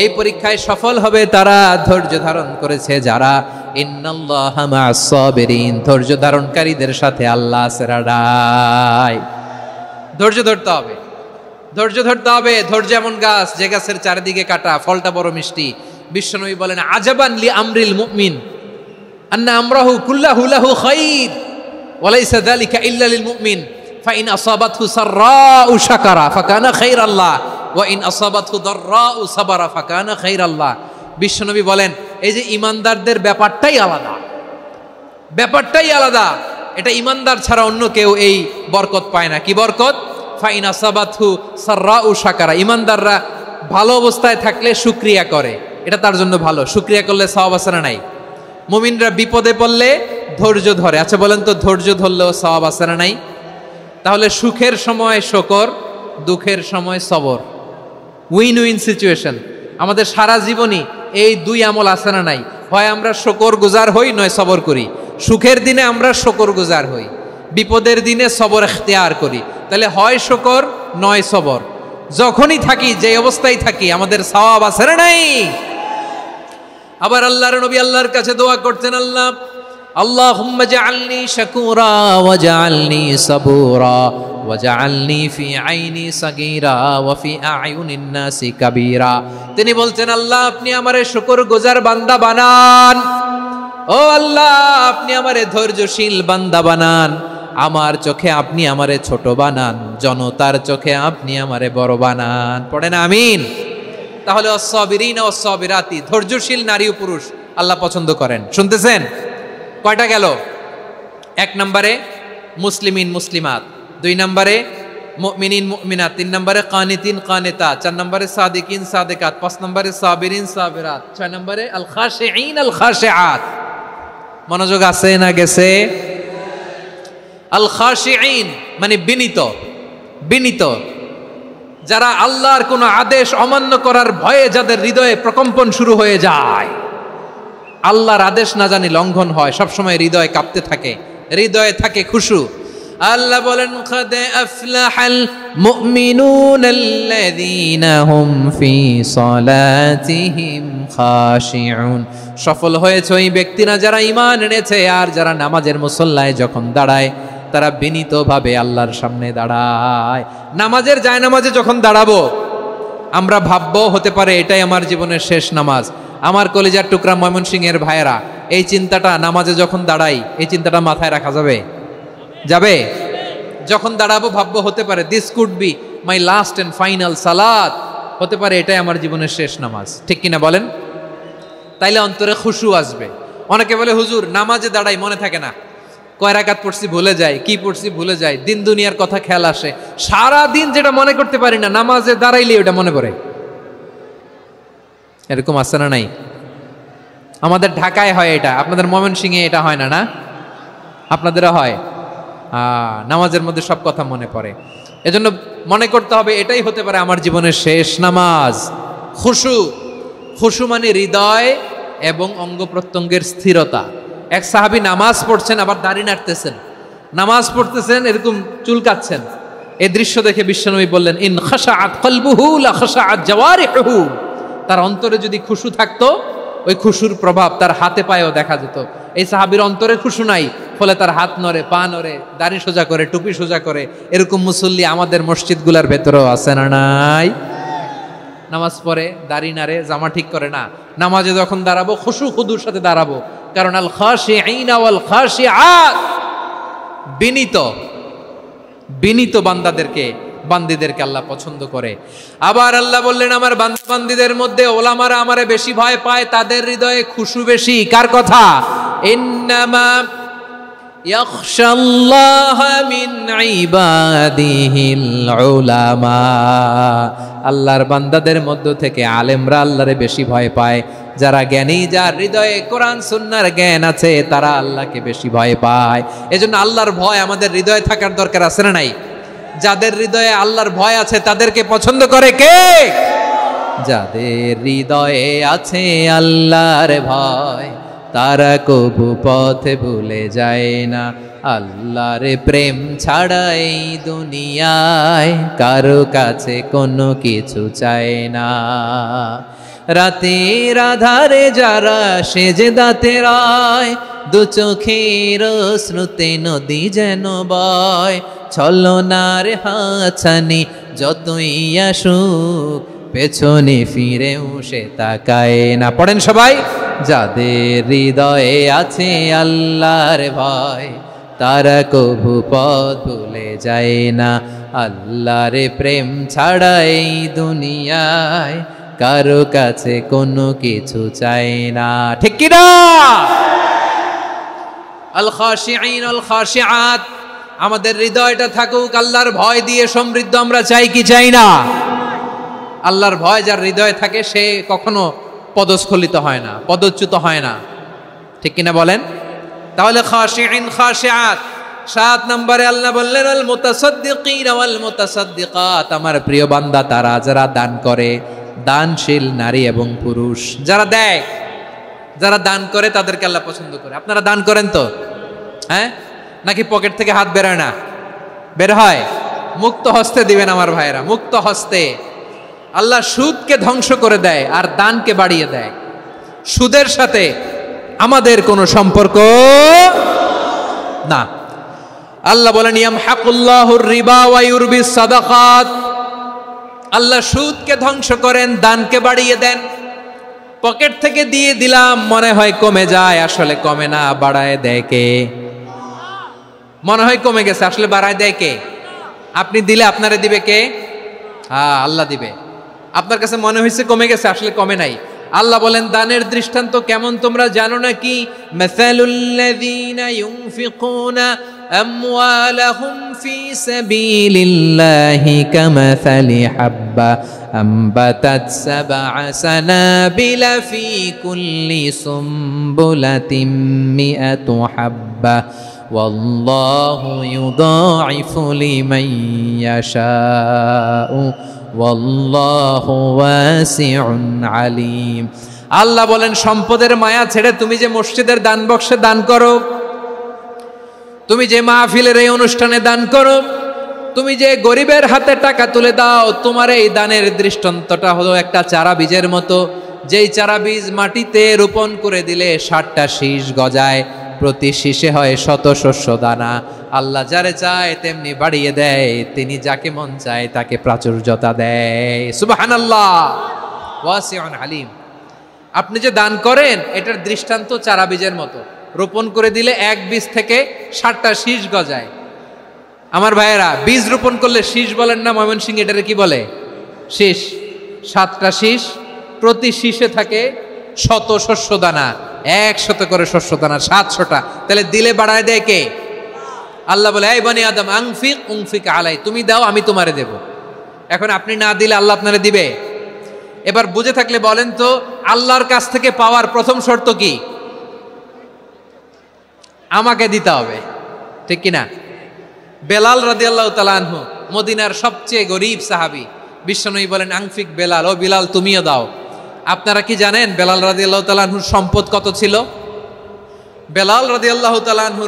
এই পরীক্ষায় সফল হবে তারা ধৈর্য ধারণ করেছে যারা। ইন্নাল্লাহা মা'আস সাবিরিন, ধৈর্য ধারণকারীদের সাথে আল্লাহ আছে। ধৈর্য ধরতে হবে, ধৈর্য ধরতে হবে। ধৈর্য এমন গাছ যে গাছের চারিদিকে কাটা, ফলটা বড় মিষ্টি। বিশ্বনবী বলেন আজাবান লি আমরিল মুমিন আন্না আমরাহু কুল্লাহু লাহু খাইর ওয়া লাইসা যালিকা ইল্লা লিল মুমিন ফাইন আসাবাতহু সাররাউ শাকারা ফাকানা খাইরাল্লাহ ওয়া ইন আসাবাতহু দাররাউ সাবারা ফাকানা খাইরাল্লাহ। বিশ্বনবী বলেন এই যে ইমানদারদের ব্যাপারটাই আলাদা, ব্যাপারটাই আলাদা। এটা ইমানদার ছাড়া অন্য কেউ এই বরকত পায় না। কি বরকত? ফাইন আসাবাতহু সাররাউ শাকারা। ইমানদাররা ভালো অবস্থায় থাকলে শুকরিয়া করে, এটা তার জন্য ভালো। শুকরিয়া করলে সওয়াব আছে না নাই? মুমিনরা বিপদে পড়লে ধৈর্য ধরে। আচ্ছা বলেন তো, ধৈর্য ধরলেও সওয়াব আছে না নাই? তাহলে সুখের সময় শকর, দুঃখের সময় সবর, উইন উইন সিচুয়েশন। আমাদের সারা জীবনই এই দুই আমল আছে না নাই? হয় আমরা শকর গুজার হই, নয় সবর করি। সুখের দিনে আমরা শকর গুজার হই, বিপদের দিনে সবর ইখতিয়ার করি। তাহলে হয় শকর নয় সবর। যখনই থাকি, যে অবস্থায় থাকি, আমাদের সওয়াব আছে না নাই? আবার আল্লাহর নবী আল্লাহর কাছে দোয়া করতেন, আল্লাহুম্মা জাআলনি শাকুরা ওয়া জাআলনি সাবুরা ওয়া জাআলনি ফি আইনি সাগীরা ওয়া ফি আ'য়ুনিন নাসি কাবীরা। তিনি বলতেন, আল্লাহ আপনি আমারে শুকরগুজার বান্দা বানান, ও আল্লাহ আপনি আমারে ধৈর্যশীল বান্দা বানান, আমার চোখে আপনি আমারে ছোট বানান, জনতার চোখে আপনি আমারে বড় বানান। পড়েন আমিন। তাহলে আস-সাবিরিনা ওয়াস-সাবিরাতি, ধৈর্যশীল নারী ও পুরুষ আল্লাহ পছন্দ করেন। শুনতেছেন? কয়টা গেল? 1 নম্বরে মুসলিমিন মুসলিমাত, 2 নম্বরে মুমিনিন মুমিনাত, 3 নম্বরে কানিতিন কানিতাত, 4 নম্বরে সাদিকিন সাদিকাত, 5 নম্বরে সাবিরিন সাবিরাত, 6 নম্বরে আল খাশিঈন আল খাশিআত। মনোযোগ আছে না গেছে? আল খাশিঈন মানে বিনীত, বিনীত, যারা আল্লাহর কোন আদেশ অমান্য করার ভয়ে যাদের হৃদয়ে প্রকম্পন শুরু হয়ে যায়, আল্লাহর আদেশ না জানি লঙ্ঘন হয়, সবসময় হৃদয় কাঁপতে থাকে, হৃদয়ে থাকে খুশু। আল্লাহ বলেন قد أفلح المؤمنون الذين هم في صلاتهم خاشعون। সফল হয়েছে ওই ব্যক্তিরা যারা ঈমান এনেছে আর যারা নামাজের মুসল্লায় যখন দাঁড়ায় তারা বিনীতভাবে আল্লাহর সামনে দাঁড়ায়। নামাজের জায়নামাজে যখন দাঁড়াবো আমরা ভাববো হতে পারে এটাই আমার জীবনের শেষ নামাজ। আমার কলিজার টুকরা ময়মনসিংহের ভাইয়েরা, এই চিন্তাটা নামাজে যখন দাঁড়াই এই চিন্তাটা মাথায় রাখা যাবে? যাবে? যখন দাঁড়াবো ভাববো হতে পারে this could be my last and final সালাত, হতে পারে এটাই আমার জীবনের শেষ নামাজ। ঠিক কিনা বলেন? তাইলে অন্তরে খুশু আসবে। অনেকে বলে হুজুর নামাজে দাঁড়াই মনে থাকে না, কয় রাকাত পড়ছি ভুলে যায়, কি পড়ছি ভুলে যায়, দিন দুনিয়ার কথা খেয়াল আসে, সারা দিন যেটা মনে করতে পারি না নামাজে দাঁড়াইলে ওটা মনে পড়ে। এরকম আছে না নাই? আমাদের ঢাকায় হয় এটা, আপনাদের ময়মনসিংহে এটা হয় না? না আপনাদেরও হয়? নামাজের মধ্যে সব কথা মনে পড়ে। এজন্য মনে করতে হবে এটাই হতে পারে আমার জীবনের শেষ নামাজ। খুশু, খুশু মানে হৃদয় এবং অঙ্গ প্রত্যঙ্গের স্থিরতা। এক সাহাবী নামাজ পড়ছেন আবার দাড়ি নাড়তেছেন, নামাজ পড়তেছেন এরকম চুলকাচ্ছেন। এই দৃশ্য দেখে বিশ্বনবী বললেন ইন খাশাআত কলবুহু লা খাশাআত জাওয়ারিহু। তার অন্তরে যদি খুশু থাকতো ওই খুশুর প্রভাব তার হাতে পায়েও দেখা যেত। এই সাহাবীর অন্তরে খুশু নাই, ফলে তার হাত নড়ে, পা নড়ে, দাড়ি সোজা করে, টুপি সোজা করে। এরকম মুসল্লি আমাদের মসজিদগুলোর ভেতরেও আছে না নাই? নামাজ পড়ে, দাড়ি নাড়ে, জামা ঠিক করে না, নামাজে যখন দাঁড়াবো খুশু খুদুর সাথে দাঁড়াবো। কারণ আল খাশিঈনা ওয়াল খাশিআত, বিনীত বিনীত বান্দিদেরকে আল্লাহ পছন্দ করে। আবার আল্লাহ বললেন আমার বান্দিদের মধ্যে ওলামারা আমারে বেশি ভয় পায়, তাদের হৃদয়ে খুশু বেশি। কার কথা? ইন্নামা ইয়াখশাল্লাহ মিন ইবাদিহিল উলামা। আল্লাহর বান্দাদের মধ্য থেকে আলেমরা আল্লাহরে বেশি ভয় পায়। যারা জ্ঞানী, যার হৃদয়ে কোরআন সুন্নাহর জ্ঞান আছে, তারা আল্লাহকে বেশি ভয় পায়। এজন্য আল্লাহর ভয় আমাদের হৃদয়ে থাকার দরকার আছে না নাই? যাদের হৃদয়ে আল্লাহর ভয় আছে তাদেরকে পছন্দ করে কে? যাদের হৃদয়ে আছে আল্লাহর ভয় তারা কবু পথে ভুলে যায় না। আল্লাহর প্রেম ছাড়া এই দুনিয়ায় কারো কাছে কোনো কিছু চায় না। রাতের আধারে যারা সেজদাতে রয়, দু চোখের শ্রুতে নদী যেন বয়। ছলনার হাতছানি যতই আসুক পেছনে ফিরেও সে তাকায় না। পড়েন সবাই। যাদের হৃদয়ে আছে আল্লাহর ভয় তারা কবু পথ ভুলে যায় না। আল্লাহর প্রেম ছাড়া এই দুনিয়ায় কারো কাছে কোনো কিছু চায় না। ঠিক কি না? আল খাশিঈন আল খাশিআত, আমাদের হৃদয়টা থাকুক আল্লাহর ভয় দিয়ে সমৃদ্ধ। আমরা চাই কি চাই না? আল্লাহর ভয় যার হৃদয়ে থাকে সে কখনো পদস্খলিত হয় না, পদচ্যুত হয় না। ঠিক কিনা বলেন? তাহলে খাশিঈন খাশিআত। 7 নম্বরে আল্লাহ বললেন আল মুতাসাদ্দিকিন ওয়াল মুতাসাদ্দিকাত, আমার প্রিয় বান্দা তারা যারা দান করে, দানশীল নারী এবং পুরুষ যারা দেয়, যারা দান করে তাদেরকে আল্লাহ পছন্দ করে। আপনারা দান করেন তো? হ্যাঁ, নাকি পকেট থেকে হাত বেরোয় না? বের হয়। মুক্ত হস্তে দিবেন আমার ভাইয়েরা, মুক্ত হস্তে। আল্লাহ সুদকে ধ্বংস করে দেয় আর দানকে বাড়িয়ে দেয়। সুদের সাথে আমাদের কোনো সম্পর্ক না। আল্লাহ বলেন ইয়ামহাকুল্লাহুর রিবা ওয়া ইউরবিস সাদাকাত। আল্লাহ সুদকে ধ্বংস করেন, দানকে বাড়িয়ে দেন। পকেট থেকে দিয়ে দিলাম মনে হয় কমে যায়, আসলে কমে না, বাড়ায় দেয় কে? মনে হয় কমে গেছে, আসলে বাড়ায় দেয় কে? আপনি দিলে আপনারে দিবে কে? হ্যাঁ, আল্লাহ দিবে। আপনার কাছে মনে হয়েছে কমে গেছে, আসলে কমে নাই। আল্লাহ বলেন দানের দৃষ্টান্ত কেমন তোমরা জানো নাকি? মাসালুল্লাযীনা ইউনফিকুনা আমওয়ালাহুম ফি সাবিলিল্লাহি কামাসালি হাব্বা আম্বাতাত সাবআ সানাবিলা ফি কুল্লি সুমবুলাতিন মিআতু হাব্বা ওয়াল্লাহু ইউদাঈফু লিমান ইয়াশাউ ওয়াল্লাহু ওয়াসিউন আলিম। আল্লাহ বলেন সম্পদের মায়া ছেড়ে তুমি যে মসজিদের দান বক্সে দান করো, তুমি যে মাহফিলের এই অনুষ্ঠানে দান করো, তুমি যে গরিবের হাতে টাকা তুলে দাও, তোমার এই দানের দৃষ্টান্তটা হলো একটা চারা বীজের মতো, যেই চারা বীজ মাটিতে রোপণ করে দিলে 60টা শীষ গজায়, প্রতি শীষে হয় শত শস্য দানা। আল্লাহ যারে চায় তেমনি বাড়িয়ে দেয়, তিনি যাকে মন চায় তাকে প্রাচুর্যতা দেয়। সুবহানাল্লাহ, ওয়াসিউন আলিম। আপনি যে দান করেন এটার দৃষ্টান্ত চারা বীজের মতো, রোপণ করে দিলে এক বীজ থেকে 60টা শীষ গজায়। আমার ভাইয়েরা, বীজ রোপণ করলে শীষ বলেন না ময়মনসিংহ, এটারে কি বলে? শীষ। 7টা শীষ, প্রতি শীষে থাকে শত শস্য দানা, 100 করে শস্য দানা, 700টা। তাহলে দিলে বাড়ায় দেয় কে? আল্লাহ বলে, এই বনি আদম আনফিক উনফিক আলাই, তুমি দাও আমি তোমারে দেব। এখন আপনি না দিলে আল্লাহ আপনারে দিবে? এবার বুঝে থাকলে বলেন তো, আল্লাহর কাছ থেকে পাওয়ার প্রথম শর্ত কি? আমাকে দিতে হবে, ঠিক কিনা? বেলাল রাদিয়াল্লাহু তাআলা আনহু, মদিনার সবচেয়ে গরীব সাহাবী, বিশ্বনবী বলেন আনফিক বেলাল, ও বিলাল তুমিও দাও। আপনারা কি জানেন বেলাল রাদিয়াল্লাহু তাআলা আনহুর সম্পদ কত ছিল? বেলাল রাদিয়াল্লাহু তাআলা আনহু